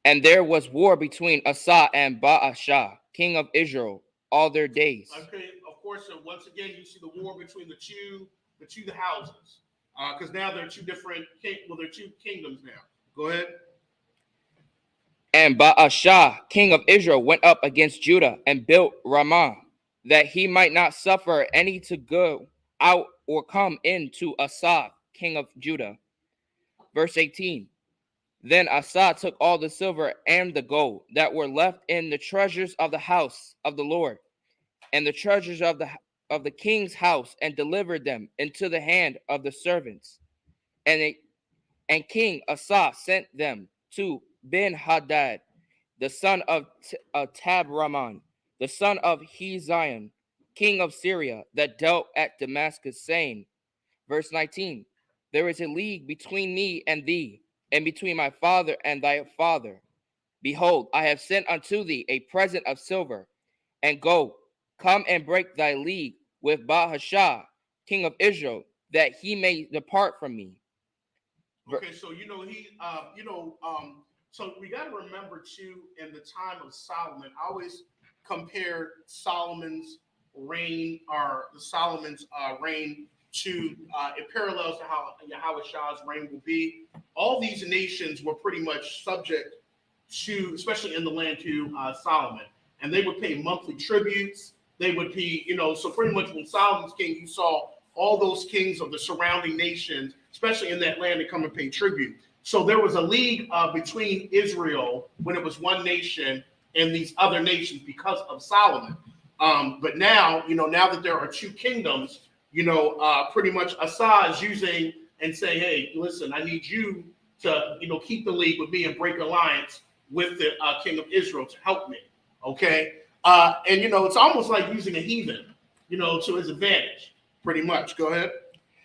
And there was war between Asa and Baasha, king of Israel, all their days. Okay, of course, so once again, you see the war between the two houses. Because now there are two kingdoms now. Go ahead. And Baasha, king of Israel, went up against Judah and built Ramah, that he might not suffer any to go out or come in to Asa, king of Judah. Verse 18. Then Asa took all the silver and the gold that were left in the treasures of the house of the Lord, and the treasures of the king's house, and delivered them into the hand of the servants. And King Asa sent them to Ben-Hadad, the son of Tabraman, the son of Hezion, king of Syria, that dealt at Damascus, saying, verse 19, there is a league between me and thee, and between my father and thy father. Behold, I have sent unto thee a present of silver, and go, come and break thy league with Baasha, king of Israel, that he may depart from me. Okay, so so we got to remember too, in the time of Solomon, I always compare Solomon's reign to it parallels to how Yahushua reign will be. All these nations were pretty much subject to, especially in the land, to Solomon, and they would pay monthly tributes. They would be, so pretty much when Solomon's king, you saw all those kings of the surrounding nations, especially in that land, to come and pay tribute. So there was a league between Israel when it was one nation and these other nations because of Solomon. But now, now that there are two kingdoms, pretty much Asa is using and saying, hey, listen, I need you to, keep the league with me and break alliance with the king of Israel to help me. Okay. And, it's almost like using a heathen, to his advantage, pretty much. Go ahead.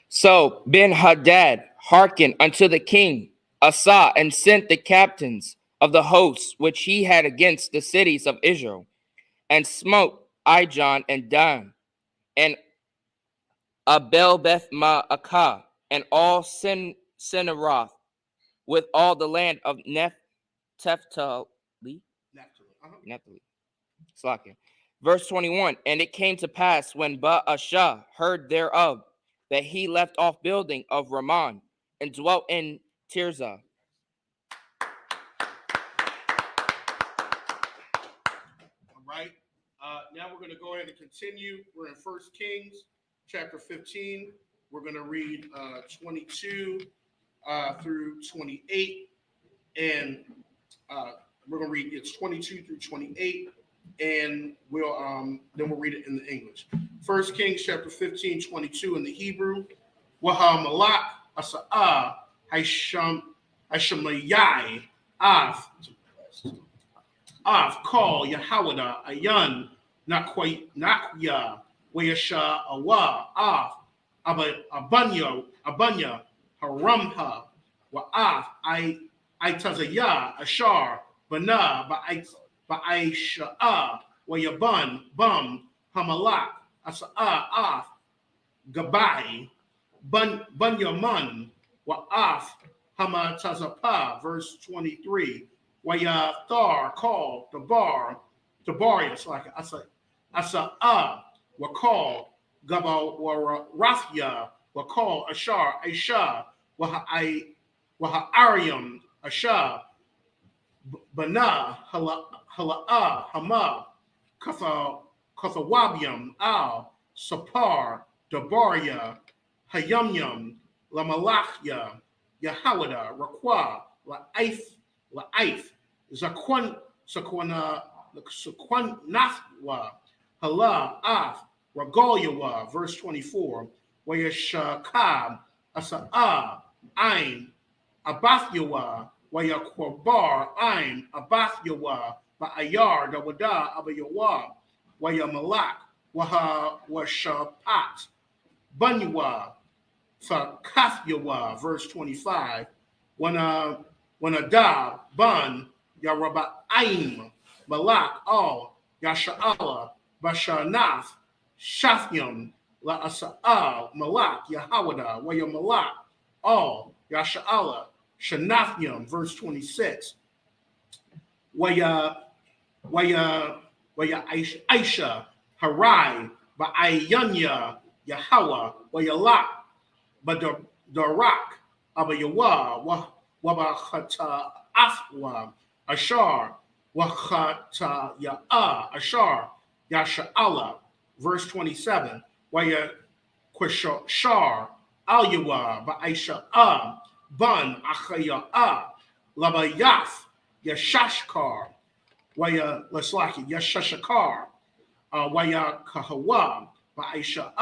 So Ben-Hadad hearkened unto the king Asa, and sent the captains of the hosts which he had against the cities of Israel, and smote Ijon and Dan, and Abel Beth Maacah, and all Sinneroth, with all the land of Naphtali. Slacken. Verse 21. And it came to pass when Baasha heard thereof, that he left off building of Ramon, and dwelt in Tirzah. All right. Now we're going to go ahead and continue. We're in 1 Kings chapter 15. We're going to read 22 through 28. And we're gonna read it's 22 through 28, and we'll read it in the English. 1 Kings chapter 15, 22 in the Hebrew. Waha malak asa'ah hashamayai af call Yahawada ayan nakya wayasha awa af abanya haramha wa af I tazaya ashar bana ba'aisha wayaban bum hamalak asa'a af gabai bunyaman wa af hamatazapa. Verse 23. Waya thar called Tabarius like Asa were called Gaba wa Rathya were called Ashar Aisha waha Ariam Asha Bana Hala'a Hama Kathawabiam Al Sapar Dabaria Hayamyam Lamalachya Yahawada Rakwa La'if Zakwana Nathwa Hala Af Ragolyawa. Verse 24. Wayashakab Asa'a Ain Abathyawa Wayakwabar Ain Abathyawa Ba'ayar Dawada Abayawa Wayamalak Waha Washapat Banywa Fakathyawa. Verse 25. Wanadab Ban Yaraba'aim Malak Al Yasha'ala Bashanath Shafyam La Asa'al Malak Yahawada Waya Malak Al Yasha'ala Shanathyam. Verse 26. Waya Aisha Harai Ba'ayanya Yahawa Wayalak Badarak Abayawa Wabachata Afwa Ashar Wachata Ya'a Ashar Yasha'ala. Verse 27. Waya Kwishar Alyawa Ba'aisha Bun Achaya Labayaf Yashashkar Waya Leslaki Yashashakar Waya Kahawa Ba'aisha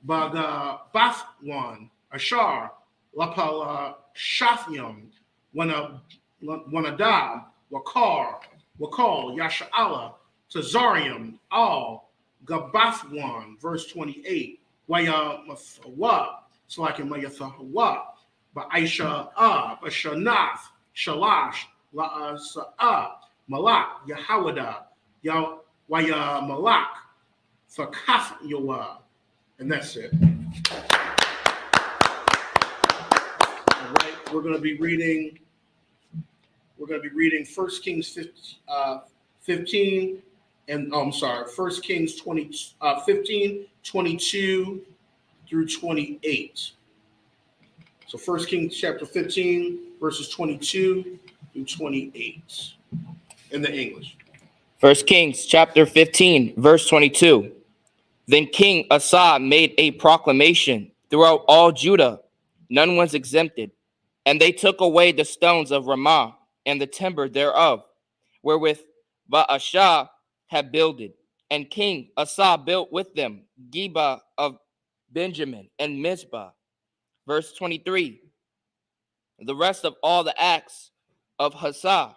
Baga Bathwan Ashar Lapala Shafyam Wanadab Wakar Yasha'ala Tazarium Al Gabathwan. Verse 28. Waya Mafawa Slakin Mayathawa Ba'aisha Bashanath Shalash La'asa Malak Yahawada Waya Malak Fakath Yawa. And that's it. All right, we're going to be reading 1 Kings 15 and 1 Kings 15, 22 through 28. So 1 Kings chapter 15, verses 22 through 28 in the English. 1 Kings chapter 15, verse 22. Then King Asa made a proclamation throughout all Judah. None was exempted. And they took away the stones of Ramah and the timber thereof, wherewith Baasha had builded. And King Asa built with them Geba of Benjamin and Mizpah. Verse 23. The rest of all the acts of Asa,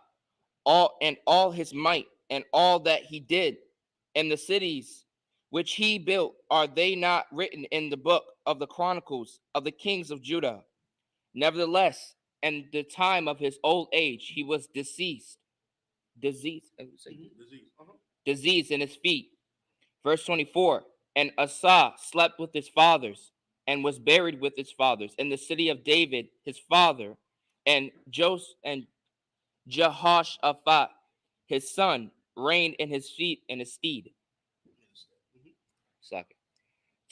all his might, and all that he did, and the cities which he built, are they not written in the book of the Chronicles of the kings of Judah? Nevertheless, in the time of his old age, he was diseased in his feet. Verse 24. And Asa slept with his fathers, and was buried with his fathers in the city of David his father, and Jehoshaphat his son reigned in his feet in his stead.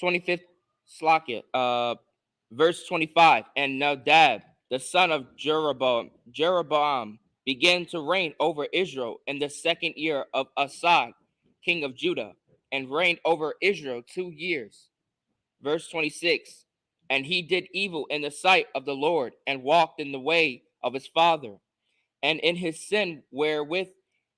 25th Slakia, verse 25. And Nadab, the son of Jeroboam, began to reign over Israel in the 2nd year of Asa, king of Judah, and reigned over Israel 2 years. Verse 26. And he did evil in the sight of the Lord, and walked in the way of his father, and in his sin wherewith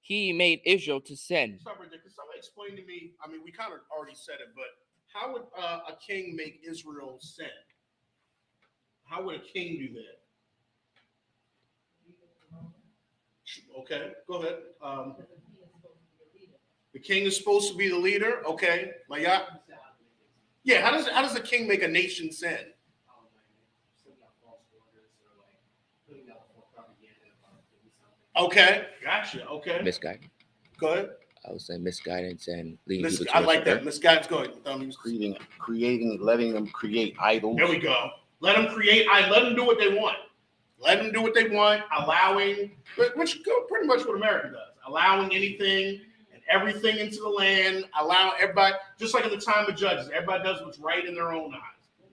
he made Israel to sin. Stop right there. Can somebody explain to me? I mean, we kind of already said it, but how would a king make Israel sin? How would a king do that? Okay, go ahead. The king is supposed to be the leader. Okay, Maya. Yeah, how does a king make a nation sin? Okay, gotcha. Okay, Misguidance. go ahead. I would say misguidance and leading people I towards like the that. Misguidance. Go ahead. Letting them create idols. There we go. Let them create. Let them do what they want. Let them do what they want. Allowing, which pretty much what America does. Allowing anything and everything into the land. Allow everybody, just like in the time of Judges, everybody does what's right in their own eyes.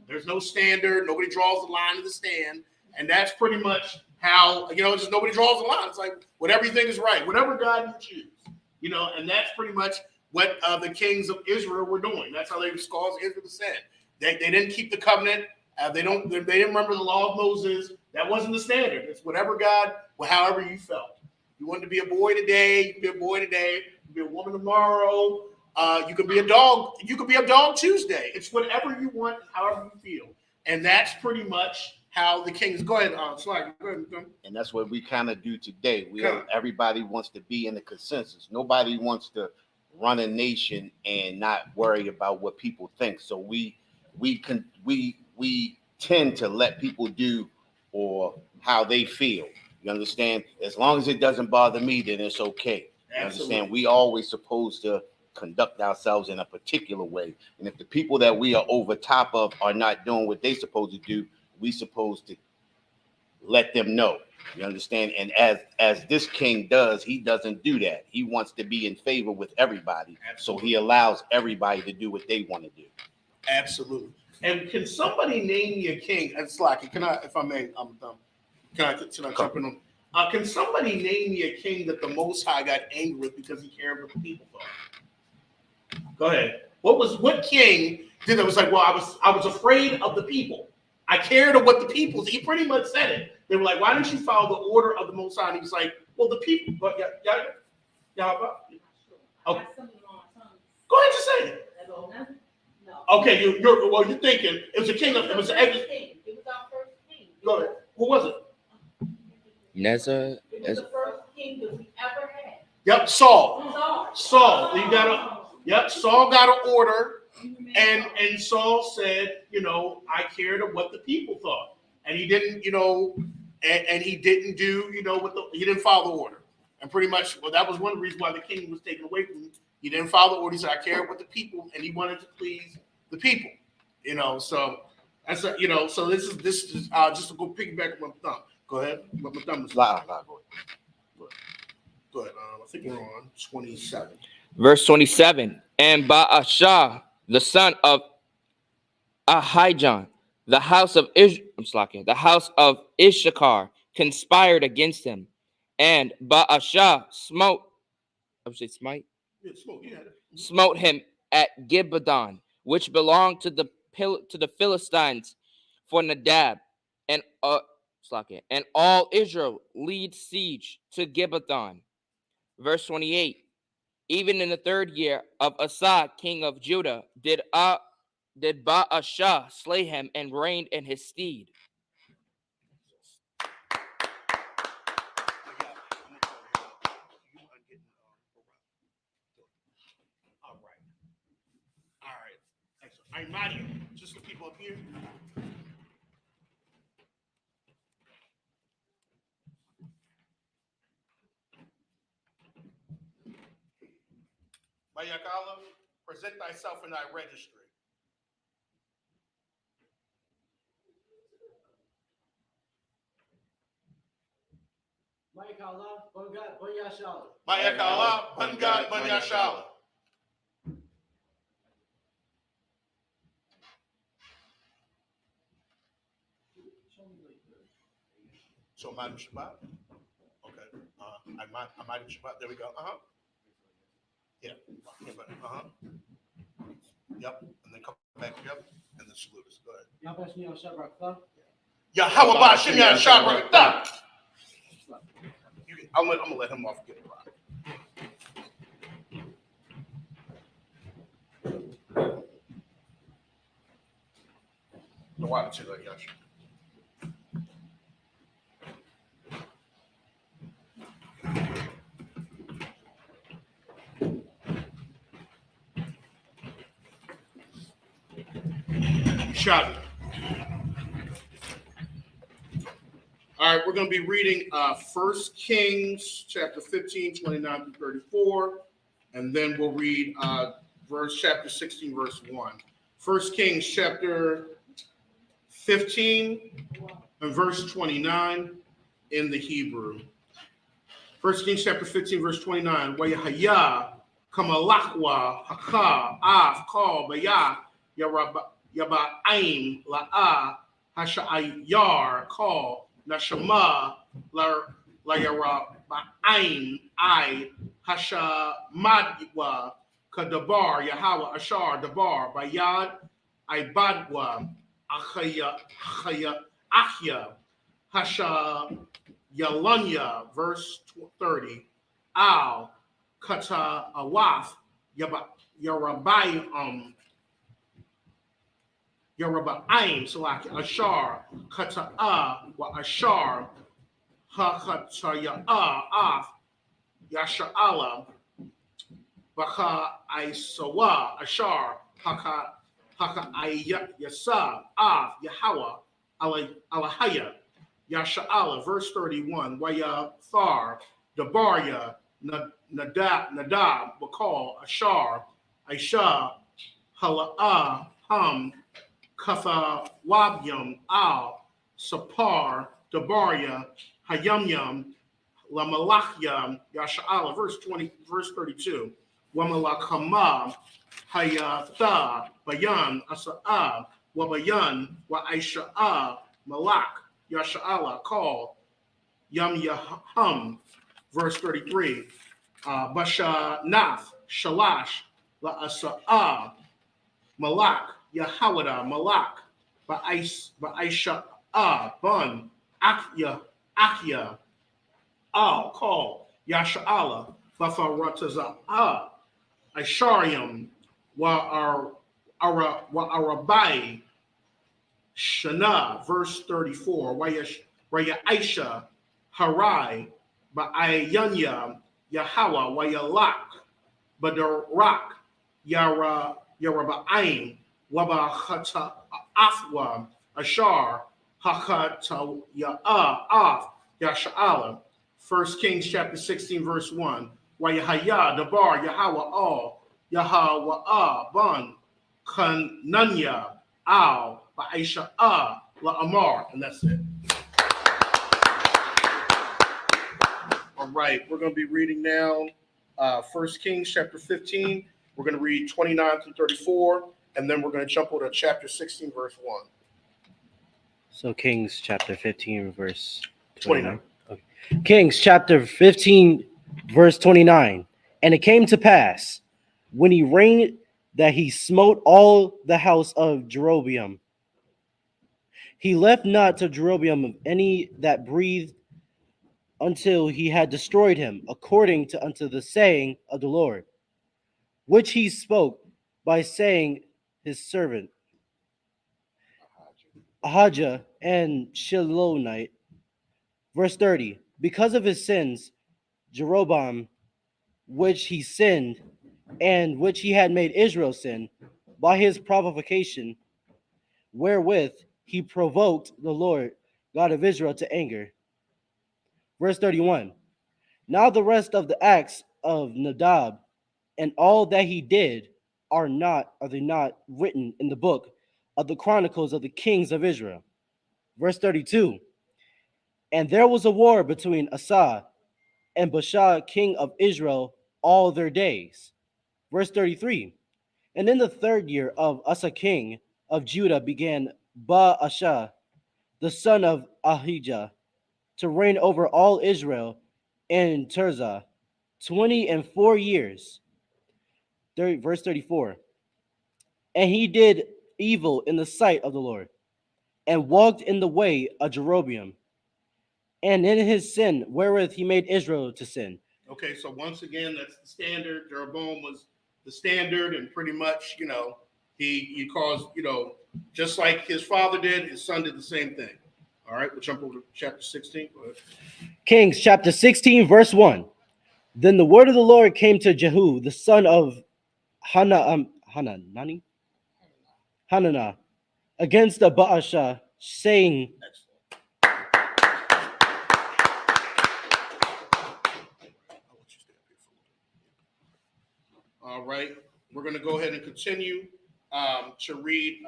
There's no standard. Nobody draws the line in the stand, and that's pretty much how just nobody draws the line. It's like whatever you think is right, whatever God you choose, and that's pretty much what the kings of Israel were doing. That's how they caused Israel to sin. They didn't keep the covenant. They didn't remember the law of Moses. That wasn't the standard. It's whatever God, however you felt. You wanted to be a boy today, you can be a boy today. You can be a woman tomorrow. You could be a dog. You could be a dog Tuesday. It's whatever you want, however you feel. And that's pretty much how the kings. Go ahead, Slag. Go ahead. And that's what we kind of do today. Everybody wants to be in the consensus. Nobody wants to run a nation and not worry about what people think. So we tend to let people do or how they feel. You understand? As long as it doesn't bother me, then it's okay. You understand? We always supposed to conduct ourselves in a particular way. And if the people that we are over top of are not doing what they supposed to do, we supposed to let them know. You understand? And as this king does, he doesn't do that. He wants to be in favor with everybody. Absolutely. So he allows everybody to do what they want to do. Absolutely. And can somebody name me a king? It's like, can I, if I may, can I jump in on? Can somebody name me a king that the Most High got angry with because he cared what the people thought? Go ahead. What king did that? Was like, well, I was afraid of the people. I cared of what the people. He pretty much said it. They were like, why didn't you follow the order of the Most High? And he was like, well, the people. But y'all. Okay. Go ahead, just say it. Okay, you're thinking it was a king. It was our first king. Go ahead. Who was it? Nezar. It was the first king that we ever had. Yep, Saul. Saul got an order, and Saul said, I cared of what the people thought, and he didn't, and he didn't do, he didn't follow the order, and pretty much, that was one of the reasons why the king was taken away from him. He didn't follow the order. He said, I cared what the people, and he wanted to please the people, so that's so this is just to go piggyback on my thumb. Go ahead. My thumb is Loud. Go ahead. I think we're on 27. Verse 27. And Baasha, the son of Ahijah, the house of Issachar, conspired against him, and Baasha smote him at Gibbadon, which belonged to the Philistines, for Nadab and all Israel laid siege to Gibbethon. Verse 28. Even in the 3rd year of Asa, king of Judah, did Baasha slay him and reigned in his stead. All right. Excellent. I'm Mario. Just the people up here. Mayakala, present thyself in thy registry. Mayakala, Banyashala. Mayakala, Bangad, Banyashala. So Madam Shabbat. Okay. I might Shabbat. There we go. Yeah. Yep. And then come back. Yep. And then salute us. Go ahead. Yahweh Ba'Shem Yahshua Barakatah. I'm gonna let him off. Get it right. The water to that, Yasha. Shot. All right, we're going to be reading 1 Kings chapter 15, 29 through 34, and then we'll read chapter 16, verse 1. 1 Kings chapter 15 and verse 29 in the Hebrew. 1 Kings chapter 15, verse 29. Wayahaya kamalakwa haka af kal bayah yaba'aim la'ah hasha'ayar kal Nashama la yaraba'aim I hashamadwa kadabar Yahweh ashar dabar bayad ibadwa achya hasha Yalanya, verse 30. Al kata awaf yarabayim salaki ashar kata wa ashar ha kata af yasha'ala baka isawa ashar haka yasa af Yahweh alahaya Yasha'ala, verse 31, Waya Thar, Dabarya, Nadab, Bakal, Ashar, Aisha, Hala'ah, Ham, Katha, Wabyam, Al, Sapar, Dabarya, Hayamyam, Lamalachya, Yasha'ala, verse 32, Wamalakama, Hayatha, Bayan, Asa'ah, Wabayan, Wa'aisha'ah, Malak, Yasha'ala, call Yam Yaham, verse 33. Basha Nath, Shalash, La'asa'ah, Malak, Yahawada, Malak, Ba'aisha'ah, Bun, Akya, Al, call Yasha'ala, Bafarataza'ah, Ashariam, Wa'arabai, Shana, verse 34, Waya Aisha, Harai, Ba'ayanya, Yahawa, Wayalak, Badarak, Yaraba'aim, Wabahata Afwa, Ashar, Hakata Ya'af, Yasha'ala. 1 Kings chapter 16, verse 1. Wayahaya, Dabar, Yahawa, All, Yahawa, Ban, Kananya, Al, Ba'aisha La Amar, and that's it. All right, we're going to be reading now 1 Kings chapter 15. We're going to read 29 through 34, and then we're going to jump over to chapter 16, verse 1. So Kings chapter 15, verse 29. Okay. Kings chapter 15, verse 29. And it came to pass, when he reigned, that he smote all the house of Jeroboam. He left not to Jeroboam of any that breathed until he had destroyed him, according to unto the saying of the Lord, which he spoke by saying his servant Ahijah and Shilonite. Verse 30. Because of his sins, Jeroboam, which he sinned, and which he had made Israel sin, by his provocation, wherewith he provoked the Lord God of Israel to anger. Verse 31. Now the rest of the acts of Nadab and all that he did are they not written in the book of the Chronicles of the kings of Israel? Verse 32. And there was a war between Asa and Baasha, king of Israel, all their days. Verse 33. And in the 3rd year of Asa, king of Judah, began Baasha, the son of Ahijah, to reign over all Israel in Tirzah 24 years. Verse 34. And he did evil in the sight of the Lord, and walked in the way of Jeroboam, and in his sin wherewith he made Israel to sin. Okay, so once again, that's the standard. Jeroboam was the standard, and pretty much, he caused, just like his father did, his son did the same thing. All right, we'll jump over to chapter 16. Go ahead. Kings chapter 16, verse 1. Then the word of the Lord came to Jehu, the son of Hanani? Hananiah, against the Baasha, saying, All right, we're going to go ahead and continue to read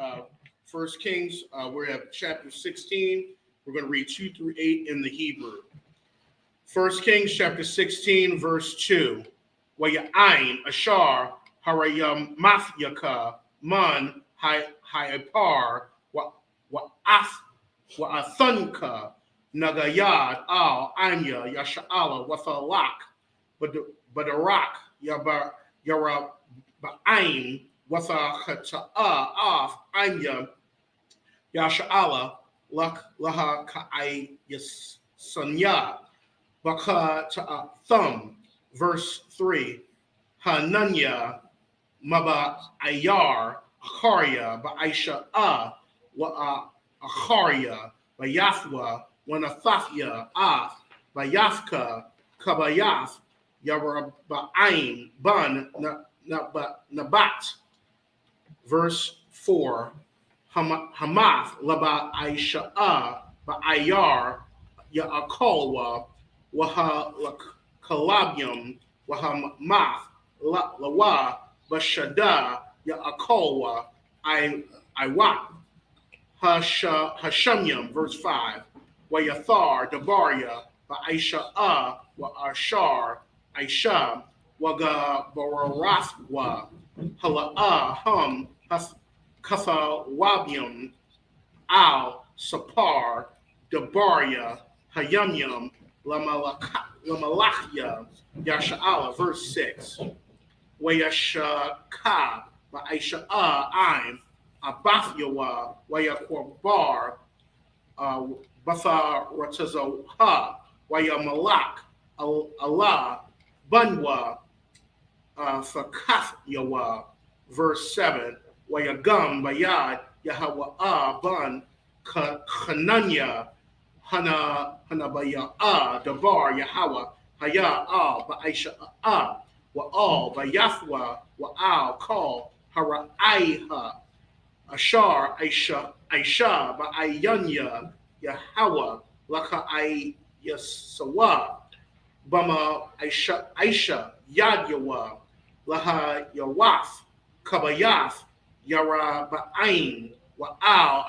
First Kings. We're at chapter 16. We're going to read 2 through 8 in the Hebrew. First Kings chapter 16, verse 2. Waya'ain ashar harayam mafyaka man hayapar wa'athunka nagayad al anya yasha'ala wathalak badarak yaraba'ain wathachata'a af anya yasha'ala laha ka'ay yasanya Baka thumb, verse 3. Hananya maba ayar akarya ba'aisha wa akarya ba'yafwa wanathafya af ba'yafka kabayaf yaraba'ain ban nabat. Verse 4. Hamath laba aisha ba'ayar ya'akolwa Waha kalabyum, waha math, lawa, bashada, ya'akolwa, iwat, hashamyum, verse 5, wayathar, dabarya, ba'aisha, wa ashar, aisha, waga bararathwa, hala'a, hum, kathawabyum, al, sapar, dabarya, hayamyum, Lamalachya Yasha'ala, verse 6. Wayashaka Ba'aisha'a Aim Abathyawa Wayakwabar Batha Ratazoha Wayamalak Allah Bunwa Fakathyawa, verse 7. Wayagum Bayad Yahawa Bun Kananya Hanabaya Dabar Yahawa Haya Ba'aisha wa Bayafwa wa Call Haraiha Ashar Aisha Ba'ayanya Yahawa Laka Yasawa Bama Aisha Yadyawa Laha Yawaf Kabayaf Yara Ba'ain wa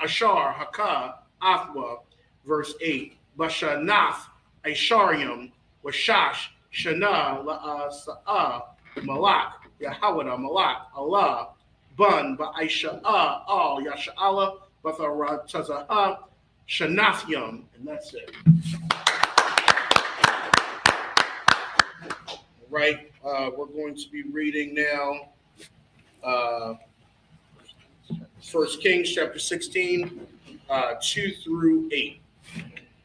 Ashar Haka Athwa. Verse 8, Bashanath Aisharium Washash Shana Sa'a Malak Yahawada Malak Allah Bun Ba'aisha Al Yasha'ala Bathara Tazaha Shanathium, and that's it. Right, we're going to be reading now First Kings chapter 16, 2 through 8.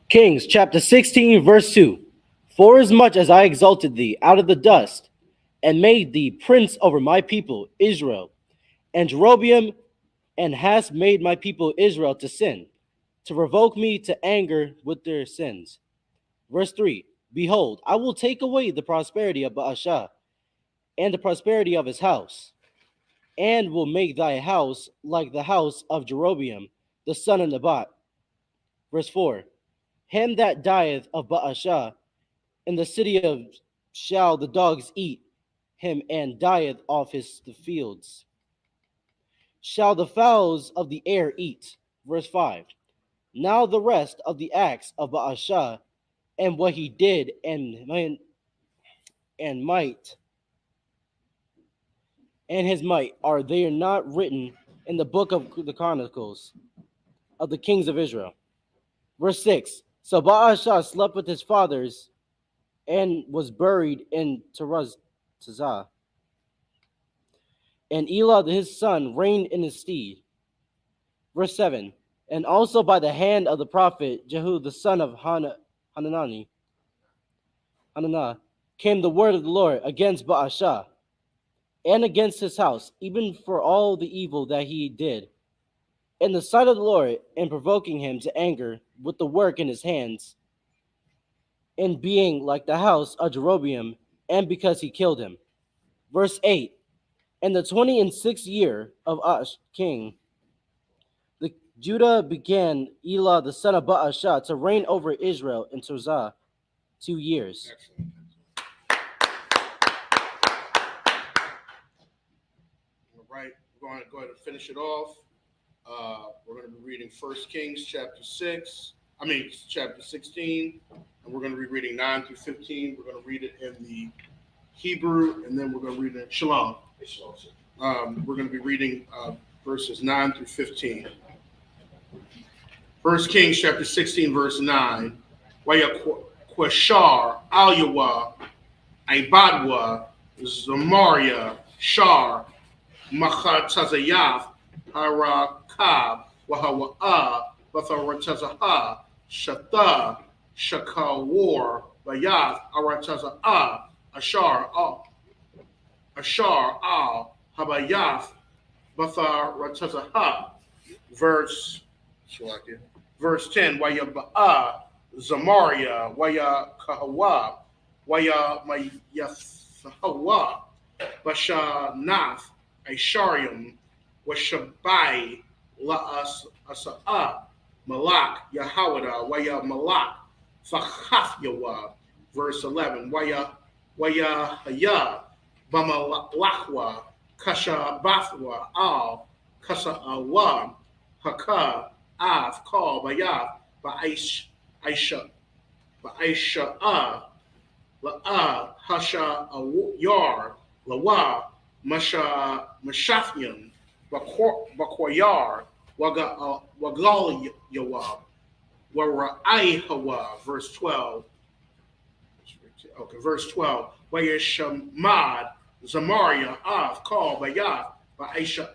Kings chapter 16, verse 2. Forasmuch as I exalted thee out of the dust, and made thee prince over my people Israel, and Jeroboam, and hast made my people Israel to sin, to provoke me to anger with their sins. Verse 3. Behold, I will take away the prosperity of Baasha, and the prosperity of his house, and will make thy house like the house of Jeroboam, the son of Nebat. Verse 4. Him that dieth of Baasha in the city of shall the dogs eat him, and dieth off the fields. Shall the fowls of the air eat. Verse 5. Now the rest of the acts of Baasha, and what he did, and might, and his might, are they not written in the book of the Chronicles of the kings of Israel? Verse 6. So Baasha slept with his fathers and was buried in Tirzah. And Elah his son reigned in his stead. Verse 7. And also by the hand of the prophet Jehu the son of Hanani, came the word of the Lord against Baasha and against his house, even for all the evil that he did in the sight of the Lord, and provoking him to anger with the work in his hands, in being like the house of Jeroboam, and because he killed him. Verse 8, in the 26th year of Ash, king, the Judah began Elah the son of Baasha to reign over Israel in Tirzah 2 years. Excellent. All right, we're going to go ahead and finish it off. We're going to be reading 1 Kings chapter 16, and we're going to be reading 9 through 15. We're going to read it in the Hebrew, and then we're going to read it in Shalom. We're going to be reading verses 9 through 15. 1 Kings chapter 16, verse 9. Waya Quashar, Alyawa, Ibadwa, Zamaria, Shar, Machatzayath, Harakab, Wahawa, Batharatazah, Shata, Shakawar, Bayath, Aratazah, Ashar, Al, Habayath, Batharatazah. Verse 10, Waya Ba'a, Zamaria, Waya Kahawa, Waya Mayathawa, Bashanath, Asharium, Washabai, Asa'a, Malak, Yahawada, Waya Malak, Fachathyawa. Verse 11, Waya Haya, Bamalakwa, Kasha Bathwa, Al, Kasa'awa, Haka, Av, Kal, Bayath, Aisha, La'a, Hasha, Yar, Lawa, Mashathian, Bakwayar, Wagalyawa, Waraihawa. Verse 12. Okay, verse 12. Wayeshamad, Zamaria, Av, Kal, Bayath, Aisha,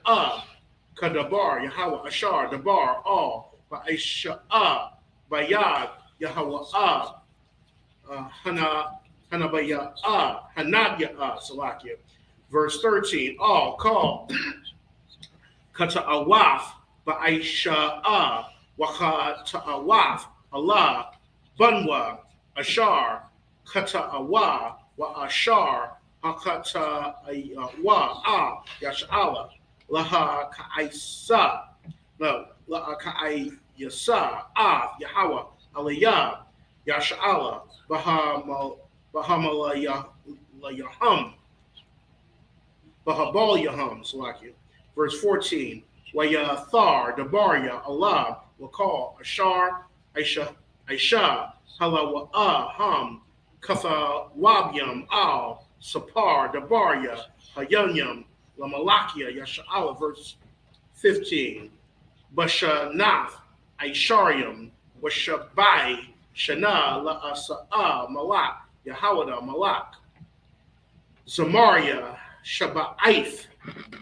Kadabar, Yahweh, Ashar, Dabar, All, Ba'isha, Bayad, Yahweh, Hanabaya, Hanabya, Salakia. Verse 13, All, Call, Kata Awaf, Ba'isha, Waka Ta'awaf, Allah, Bunwa, Ashar, Kata Awa, Wa Ashar, Hakata Wa, Yashala. Laha Ka'isa, no, Laha Ka'ayasa, Yahweh, Aliyah, Yasha'ala, Bahamalayahum, Bahabalyahum, Salakia. Verse 14, Wayathar, Dabaria, Allah, Wakal, Ashar, Aisha, Halawa'ah, Katha Wabyam, Al, Sapar, Dabaria, Hayanyam, Lamalakia, Yasha'ala, verse 15. Bashanath, Aisharium, Washabai, Shana, La'asa'a, Malak, Yahawada, Malak. Zamaria, Shaba'aith,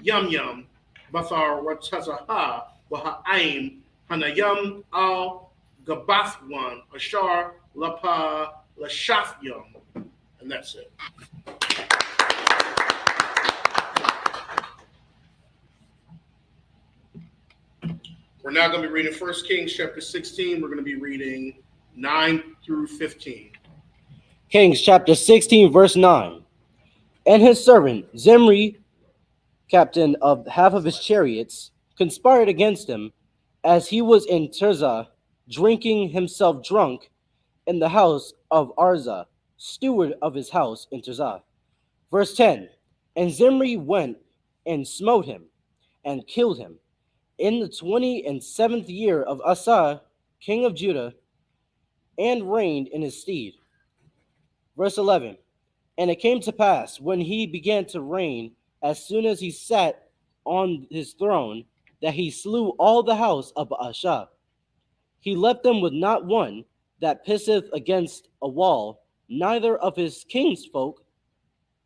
Yum, Bathar, Ratazaha, Waha'aim, Hanayam, Al, Gabathwan, Ashar, Lapa, Lashathyum. And that's it. We're now going to be reading 1 Kings chapter 16. We're going to be reading 9 through 15. Kings chapter 16, verse 9. And his servant Zimri, captain of half of his chariots, conspired against him as he was in Tirzah, drinking himself drunk in the house of Arza, steward of his house in Tirzah. Verse 10. And Zimri went and smote him and killed him in the 27th year of Asa, king of Judah, and reigned in his stead. Verse 11. And it came to pass, when he began to reign, as soon as he sat on his throne, that he slew all the house of Baasha. He left them with not one that pisseth against a wall, neither of his king's folk,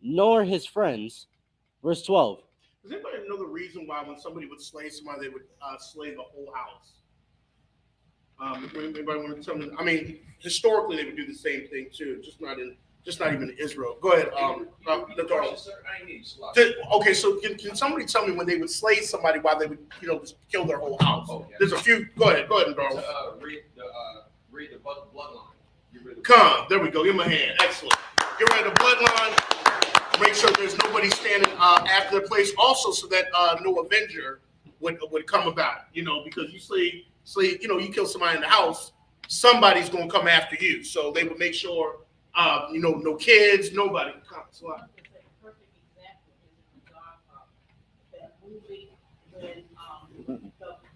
nor his friends. Verse 12. Does anybody know the reason why when somebody would slay somebody, they would slay the whole house? Anybody want to tell me? I mean, historically they would do the same thing too, just not even in Israel. Go ahead, okay, so can somebody tell me when they would slay somebody, why they would, just kill their whole house? Oh, yeah. There's a few. Go ahead, Darwin. Read the bloodline. Come, there we go. Give him a hand. Excellent. Get rid of the bloodline. Make sure there's nobody standing after the place. Also, so that no avenger would come about. Because you slay, you kill somebody in the house, somebody's gonna come after you. So they would make sure, no kids, nobody. So, a perfect example is in the that movie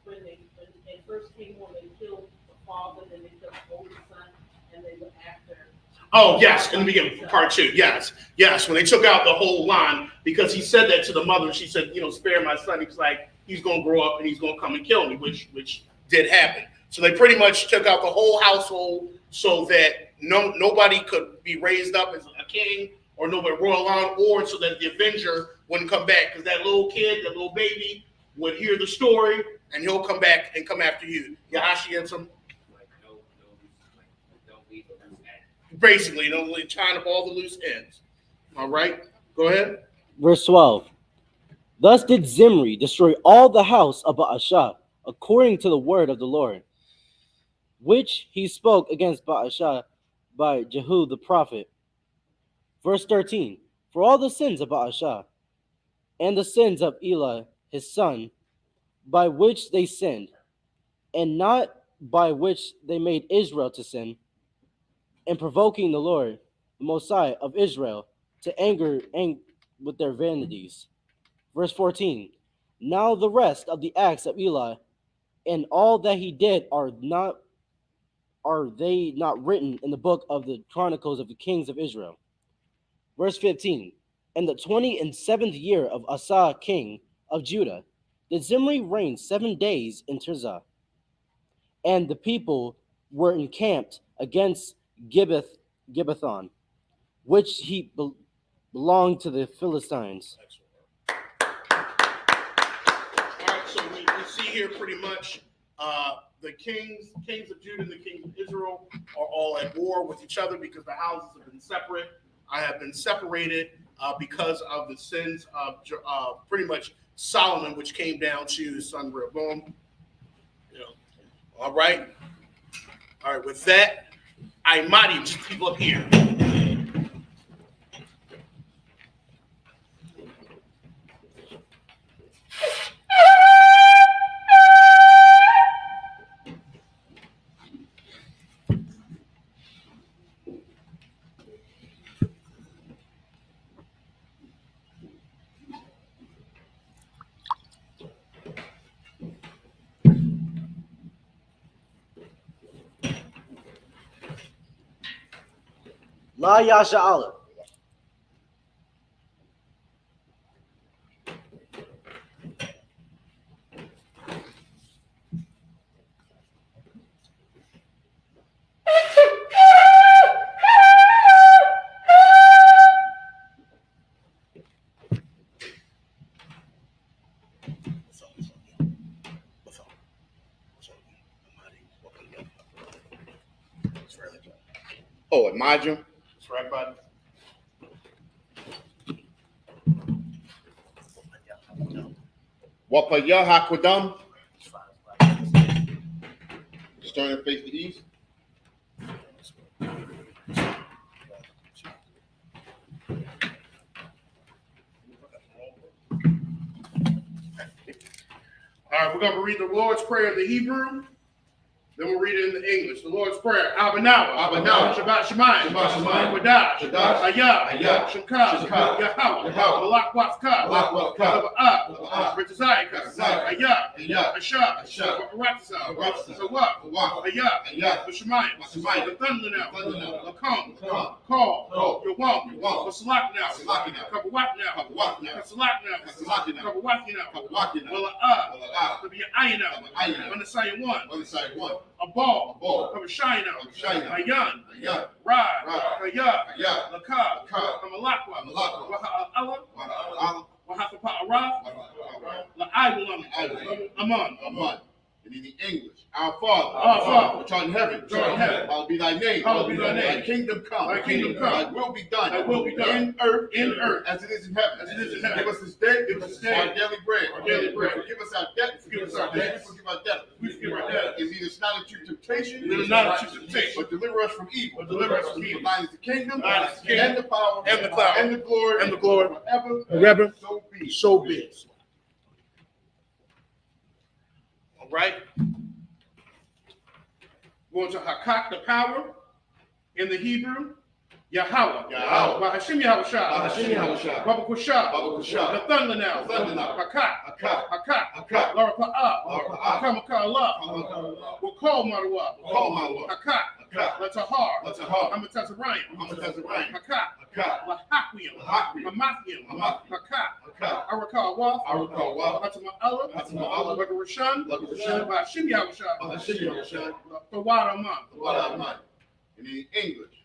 when they first came on, they killed the father, then they killed the older son, and they were after. Oh yes, in the beginning, part 2. Yes. When they took out the whole line, because he said that to the mother, she said, spare my son. He was like, he's gonna grow up and he's gonna come and kill me, which did happen. So they pretty much took out the whole household so that nobody could be raised up as a king or nobody royal line, or so that the avenger wouldn't come back, because that little kid, that little baby, would hear the story and he'll come back and come after you. Yahashi had some. Basically, tying up all the loose ends. All right, go ahead. Verse 12. Thus did Zimri destroy all the house of Baasha, according to the word of the Lord, which he spoke against Baasha by Jehu the prophet. Verse 13. For all the sins of Baasha, and the sins of Elah his son, by which they sinned, and not by which they made Israel to sin, and provoking the Lord, the Most High of Israel, to anger with their vanities. Verse 14. Now the rest of the acts of Eli and all that he did are they not written in the book of the Chronicles of the Kings of Israel? Verse 15. In the 27th year of Asa king of Judah did Zimri reign 7 days in Tirzah, and the people were encamped against Gibbethon, which he belonged to the Philistines. All right, so we see here pretty much the kings of Judah and the kings of Israel are all at war with each other because the houses have been separate. I have been separated because of the sins of pretty much Solomon, which came down to his son Rehoboam. All right. With that, Imadi, just people up here. La Yasha Allah. Oh, Imagine. That's right, buddy. Wapaya Hakwadam. Just turn and face the east. All right, we're going to read the Lord's Prayer in the Hebrew. Then we'll read it in the English. The Lord's Prayer. Abanawa. Shabbat Shemayim. Kodash. Ayah. Shemkah. Yahweh. Malak Waskah. Taba'ah. Ritazayaka. Ayah. Ashah. Barakatah. Sawak. Ayah. Shemayim. The thunder now. Lakum. Call. Yawam. Wasalak now. Kabawak now. Kasalak now. Kabawaki now. Wala'ah. Tabi'ayin now. Manasaya 1. A ball, of a shine out, Ayan, Rad, Kaya, Lakab, Kamalakwa, Waha'ala, Wahakapa Araf, La'ayulam, Aman. And in the English, our Father, which art in heaven, hallowed be thy name. Thy kingdom come. Thy will be done. In earth, as it is in heaven. Give us this day our daily bread. Forgive us our debts. We forgive our debtors. And lead us not into temptation, but deliver us from evil. For thine is the kingdom, and the power, and the glory, forever. So be it. All right. Going to Hakak, the power. In the Hebrew, Yahweh. Bahashim Yahushua. Baba Kusha. The thunder now. Hakak. Laura Pa'ah. Kamaka Allah. We'll call Marwa. Hakak. Latahar. Amatazarayim. Hakak. Lahakwiam. Hamathim. Hakak. Arakawa. Latama Allah. Bagarashan. Bahashim Yahushua. The Wadaman. And in English,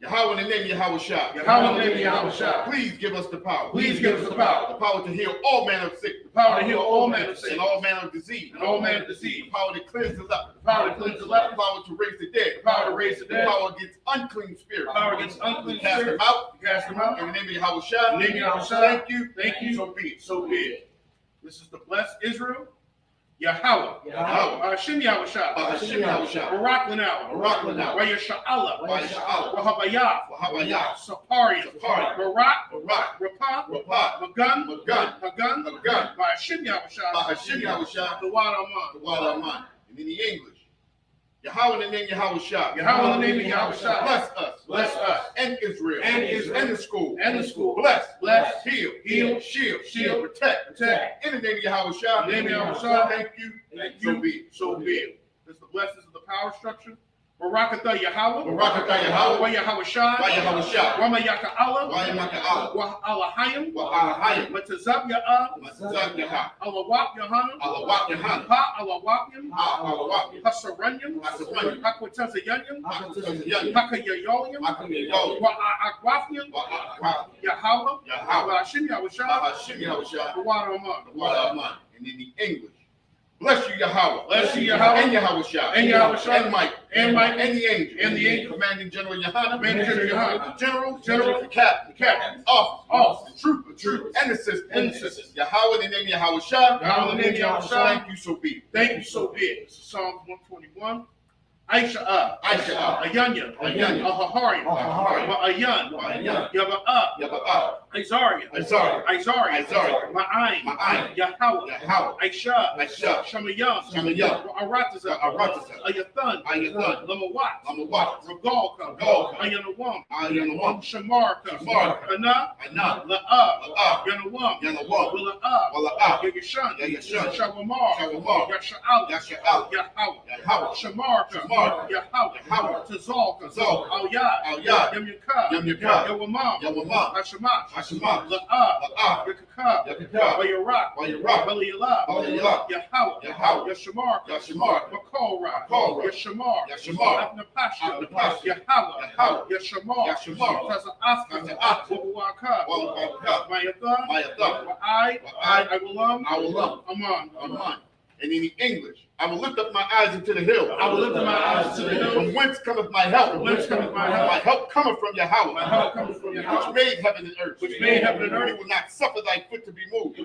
Yahweh in the name Yahweh Shah. Please give us the power. The power to heal all manner of sickness. And all manner of disease. The power that cleanses up. The power to raise the dead. The power against unclean spirits. Cast them out. In the name of Yahweh Shah. Thank you. So be it. This is the blessed Israel. Yahweh. Bahashim Yahushua. Barak Lanau. Wayasha'Allah. Wahabayah. Sapariah. Barak. Rapah. Magun. Bahashim Yahushua. The Wadaman. And in the English, Yahweh in the name Yahweh Shah. Bless us. And Israel. And the school. Bless. Heal. Shield. Protect. In the name of Yahweh Shah. Thank you. So be it. This is the blessings of the power structure. Barakatha Yahweh. Wa Yahweh Shah. Wa Mayaka Allah. Wa Alahayim. Matazab Ya'ah. Alawak Yohanam. Pa Alawakyam. Hasaranyam. Hakwatazayanyam. Hakayayolyam. Wa Akwafyam. Yahweh. Bahashim Yahushua. The Wadaman. And in the English, bless you, Yahweh. And Yahweh Shah. And Mike. And the angel. Commanding General Yohana. General. The captain. Officer. The troop. And the assistant. Yahweh in the name Yahweh Shah. Thank you, so be it. This is Psalm 121. Aisha, Ayanya, Ahaharian, Ayan, Yaba'ah, Isaiah, Ma'ayin, Yahweh, Aisha, Shamayam, Arataza, Ayathan, Lamawat, Regalka, Ayanawam, Shamarka, Ana, La'ah, Yanawam, Willa'ah, Yagashan, Shawamar, Yasha'al, Yahweh, Shamarka, Yahweh, Tazal, Al-Yad, Yamyakah, Yawamam, Hashemah, La'ah, Yakakah, Wayarak, Baliyallah, Yahweh, Yashamar, Makorah, Yashamar, Abnapasha, Yahweh, Yashamar, Taza'aska, Wawaka, Mayatha, I will Aman. And in the English, I will lift up my eyes into the hill. From whence cometh my help? My help cometh from Yahweh. Which made heaven and earth. He will not suffer thy foot to be moved. He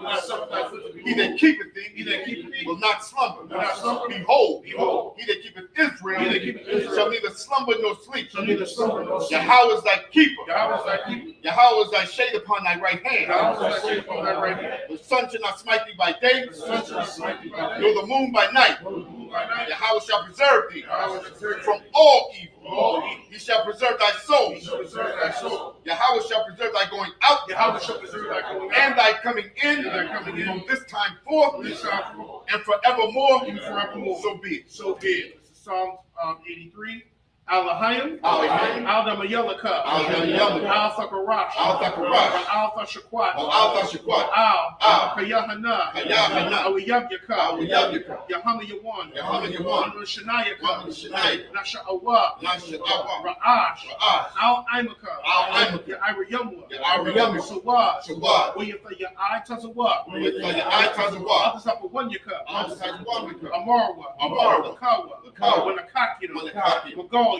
that keepeth thee will not slumber. Behold, he that keepeth Israel shall neither slumber nor sleep. Yahweh is thy keeper. Yahweh is thy shade upon thy right hand. The sun shall not smite thee by day, nor the moon by night. Yahweh shall preserve thee from all evil. He shall preserve thy soul. Yahweh shall preserve thy going out and thy coming in from this time forth and forevermore. So be it. This is Psalm 83. Alahayim, Al-Damayelaka, Al-Damayelaka, Al-Thakarash, Al-Thakarash, Al-Thashakwat, Al-Thashakwat, Kayahana, Kayahana, Awiyabyaka, Awiyabyaka, Yahama Yawan, Yawan, Shanayaka, Shanayaka, Nasha'awa, Nasha'awa, Ra'ash, Ra'ash, Al-Imaka, Al-Imaka, Ya'iriyamwa, Ya'iriyamwa, Sawad, Sawad, where you throw your eye Tazawa, Tazawa, others up a one yaka, others up a one yaka, Amarwa, Amarwa, Lakawa, Lakawa, Wanakakina, Magalia, Magalia,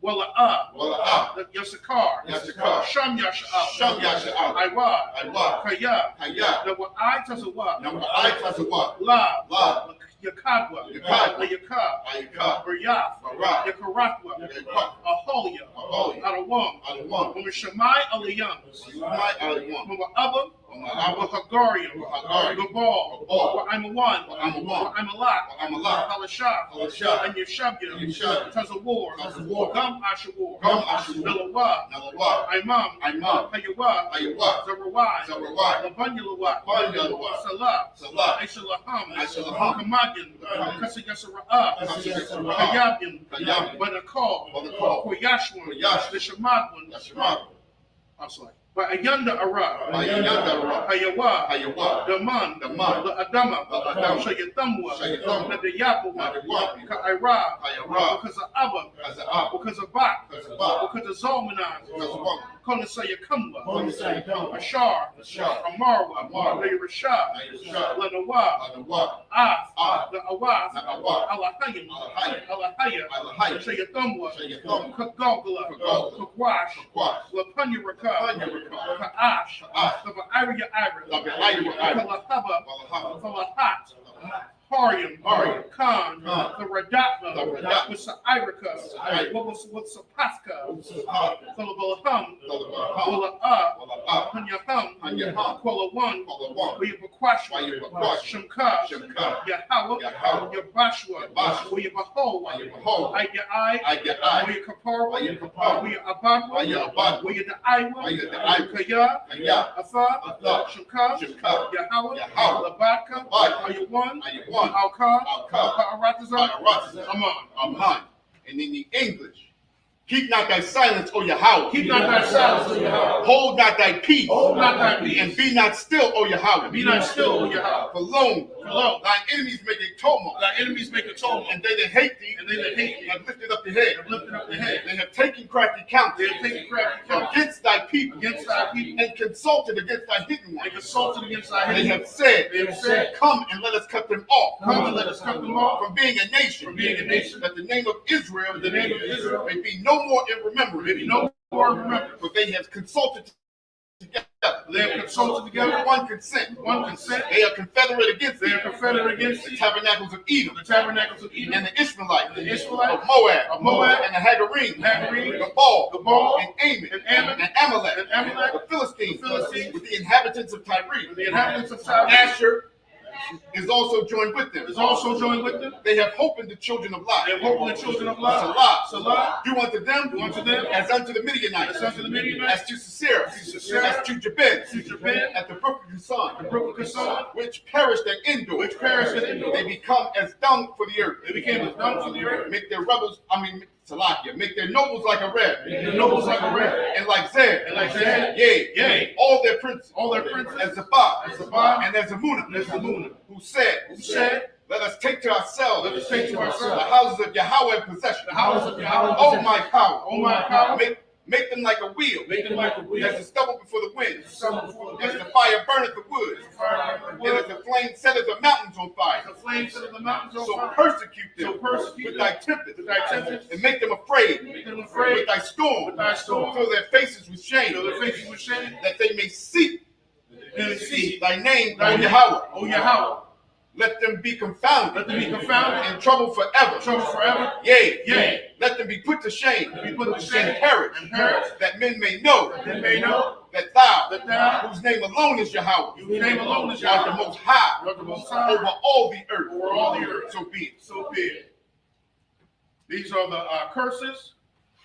Walla'ah, Yasakar, Sham Yasha'al, Sham Yasha'al, Iwad, Kaya, Kaya, Now I Tazawa, Tazawa, La, Yakadwa, Yakadwa, Ayakab, Riyaf, Yakaratwa, Aholia, Adawam, When Shemai Aliyam, when Abba, Hagarium, Gabal, I'm a one, I'm a lot, Halashah, and Yeshabia, Tazawar, Gum Ashawar, Nalawa, Imam, Hayawa, Zarawai, Labanyalawat, Salah, Aishalaham, Kamadin, Kasayasara'ah, Kayabim, Banakal, Koyashwan, the Shamadwan, But Ayanda Ara, Hayawa, Daman, the Adama, Shayatamwa, Nadayapawa, Ka'ira, because of Abba, because of Bak, because of Zalmanan, Konasaya Kumba, Ashar, Amarwa, Rashad, Lanawa, the Awaz, Alahayim, Alahaya, Shayatamwa, Kagogla, Kakwash, Lapanyaraka, Ka'ash, the Iriya Kalahaba, Falahat, Harium, Khan, the Radatna, with Sa'iraka, what was Sapaska, Falabalaham, Walla'ah, Hanyaham, Kuala One, Wayabakwashwa, Shamka, Yahawa, Yabashwa, Wayabaho, Ayai, Wayakaparwa, Wayabadwa, Wayadaiwa, Kaya, Afa, Shamka, Yahawa, Labaka, Ayawan, Al-Khan, Aman. And in the English, keep not thy silence, O Yahweh. Keep not thy silence, O Yahweh. Hold not thy peace. Hold not thy peace. And be not still, O Yahweh. Be not still, O Yahweh. For lo, thine enemies make a tumult. Thy enemies make a tumult. And they that hate thee, have lifted up the head. They have taken crafty counsel. Against thy people. And consulted against thy hidden ones. They have said, come and let us cut them off. From being a nation. That the name of Israel, may be no more in remembrance. For they have consulted together. One consent. They are confederate against the tabernacles of Edom. And the Ishmaelites. Of Moab. And the Hagarine. Gabal. And Ammon. And Amalek. The Philistines. With the inhabitants of Tyre. Asher is also joined with them. They have hope in the children of Lot. Salah. Do unto them as unto the Midianites. As to Sisera. As to Jabin. At the brook of Kison. Which perished at Endor. They become as dung for the earth. Make their rebels, Salakia, make their nobles like a red. And like Zer. Yea. All their princes. As Zabah. And as Amunah. Who said, let us take to ourselves the houses of Yahweh in possession. Oh my power. Make them like a wheel. As the stubble before the wind. As the fire burneth the wood. And as the flame setteth the mountains on fire. So persecute them with thy tempest. And make them afraid with thy storm. Fill their faces with shame. That they may seek thy name, O Yahweh. Let them be confounded. And trouble forever. Yea. Let them be put to shame. And perish. That men may know. That thou, whose name alone is Yahweh, art the most high over all the earth. So be it. These are the curses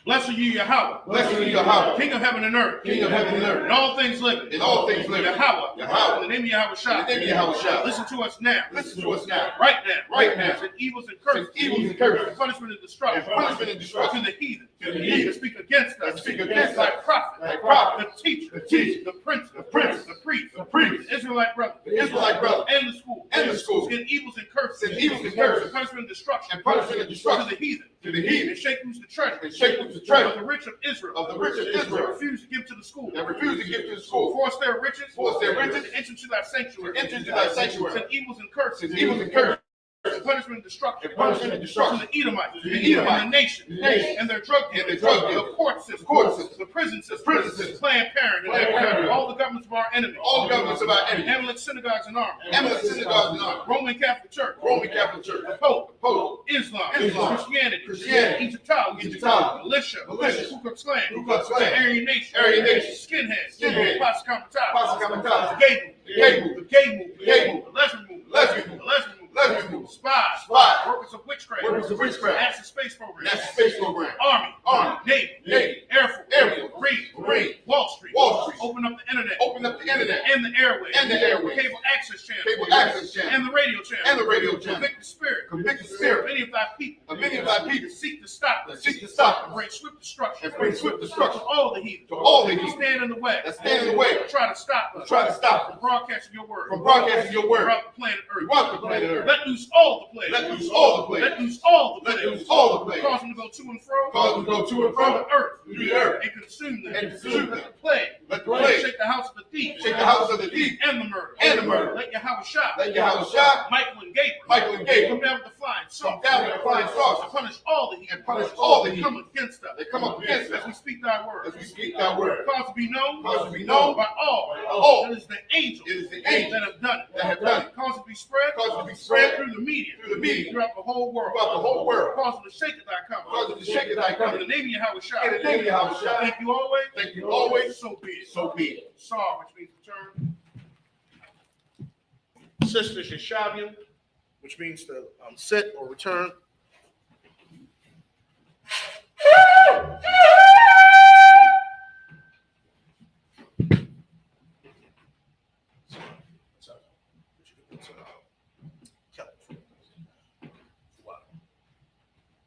Blessed are you, Yahweh. Blessed are you, Yahweh. King of heaven and earth. King of heaven and earth. And all things living. In all things living. Yahweh. Yahweh. In the name of Yahweh Shah. In the name of Yahweh Shah. Listen to us now. Listen to us now. Right now. Right now. Send evils and curses. Send evils and curses. And punishment and destruction. And punishment and destruction. To the heathen. To the heathen. That speak against us. That speak against thy us. prophet. Thy prophet. The teacher. The teacher. The prince. The prince. The priest. The priest. The Israelite brother. The Israelite brother. And the school. And the school. Send evils and curses. Send evils and curses. And punishment and destruction. And punishment and destruction. To the heathen. To the heathen. And shake loose the treasure. And shake loose the treasure. Of the rich of Israel. Of the rich of Israel. That refuse to give to the school. That refuse to give to the school. Force their riches. Force their riches. To enter into thy sanctuary. Enter into thy sanctuary. Send evils and curses. Send evils and curses. And punishment and destruction. And punishment and destruction. To the Edomites. To the Edomites. And the nation. The nation. And their drug And dealers. their drug dealers. The court system. Court system. The prison system. The prison system. Planned Parenthood. Planned Parenthood. All the governments of our enemies. All the governments of our enemies. Eminent synagogues and armies. Eminent synagogues and armies. Roman Catholic Church. Roman Catholic Church. The Pope. Pope. Islam. Islam. Christianity. Christianity. Egyptology. Egyptology. Militia. Militia. Ku Klux Klan. Ku Klux Klan. Aryan Nation. Aryan Nation. Skinheads. Skinheads. Posse Comitatus. Posse Comitatus. The gay movement. The gay movement. The gay movement. The gay movement. The lesbian movement. Lesbian movement. The lesbian movement. Lesbian movement. Spies. Spies. Workers of witchcraft. Workers of witchcraft. NASA space program. NASA space program. Army. Army. Navy. Navy. Air Force. Air Force. Marine. Wall Street. Wall Street. Open up the internet. Open up the internet. And the airways. And the airways. Cable access channel. Cable access channel. And the radio channel. And the radio channel. Convict the spirit. Convict the Of spirit. many of thy people. Of many of thy people. Seek to stop us. Seek to stop us. And bring swift destruction. And bring swift destruction. To all the heathen. To all the That heathen. stand in the way. That stand in the way. Try to stop us. Try to stop us. From broadcasting your word. From broadcasting your word. Throughout the planet Earth. Throughout the planet Earth. Let loose all the plagues. Let loose all the plagues. Let loose all the Let plagues. loose all the plagues. Cause them to go to and fro. Cause them to go to and From fro. the earth. Through the earth. And consume them. And consume them. Let the plague. Let the plague. Shake the house of the thief. Shake the house of the thief. And the murder. And the murder. Let Yahweh Shah. Let Yahweh Shah. Michael and Gabriel. Michael and Gabriel. Come down with the flying Come saucer. down with the flying saucer. And punish all the heathen. And punish all the that heathen. come against us. They come up against us. As we speak thy word. As we speak thy word. Cause to be known. Cause to be known by all. all. That is the angels. It is the angels that have done it. that have done it. Cause it to be spread. Cause it to be spread through the media. through the media. Throughout the whole world. Throughout the whole world. Cause it to shake at thy coming. Cause it to shake at thy coming. In the name of Yahweh Shah. In the name of Yahweh Shah. Thank you always. Thank you always. So be it. So be it. Sar, which means return. Sister Shishavium, which means to sit or return.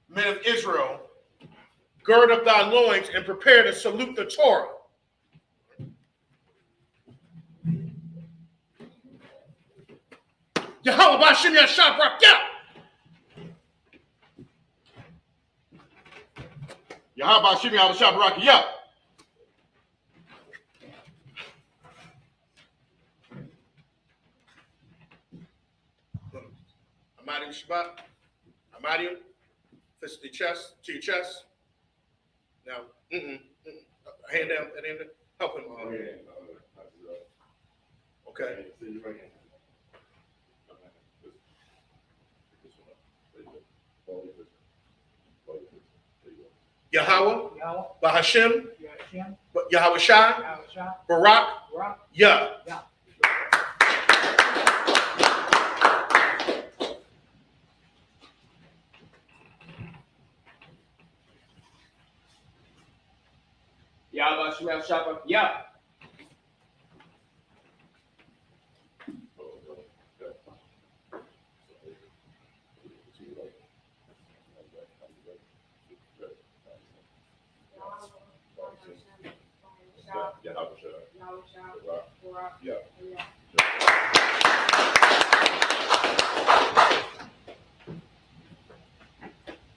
Men of Israel, gird up thy loins and prepare to salute the Torah. Yahweh Bashim Yashab Rakya. Yahweh Shimi Yahweh Shabbaraki Yah. Amadium Shabbat. Amadium. Fist to your chest. To your chest. Now, hand down. Hand down. Help him. Okay. Yahweh, Bahashem, Yahweh Shai, Barak, Yah. Yahweh Shemel Shabbat. Yeah.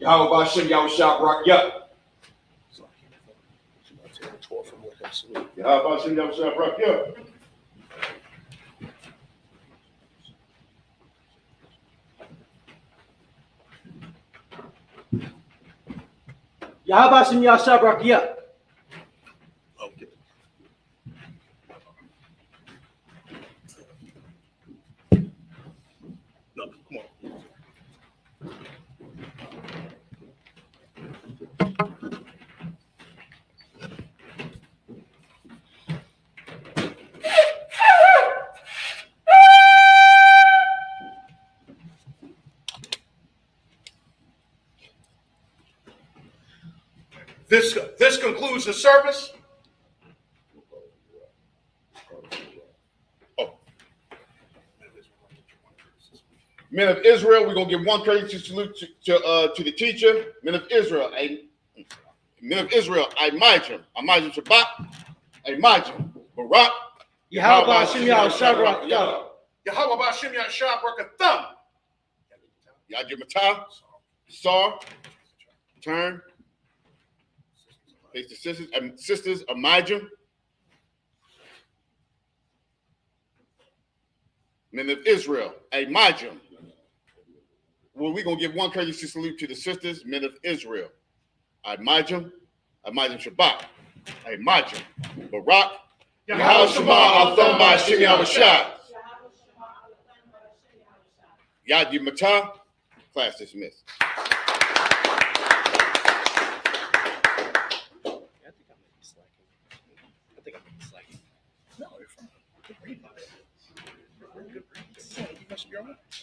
Yahweh Bashem, Yahweh Shabbat. Yeah. Yahweh Shimi Yahweh Shabbaraki Yah. Yahabashim Yashabrak Yah. Okay. No, come on. This concludes the service. Men of Israel, we're gonna give one courtesy salute to the teacher. Men of Israel, Imajim Shabbat, Imajim Barak, Yahweh Shem Yahweh Yahweh Bashim Yahshua Barakatham. Yajim Matah, Sar, turn. Face the sisters, Imajim. Men of Israel, Imajim. Well, we're going to give one courtesy salute to the sisters, men of Israel. Imajim Shabbat, Imajim Barak, Yahweh Shema Al-Thom Ba'Shem Yahushua. Yadi Matah, class dismissed.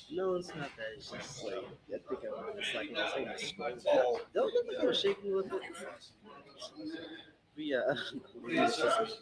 No, it's not that. It's just like, I think it's like, don't look like I was shaking with it. But yeah, it's just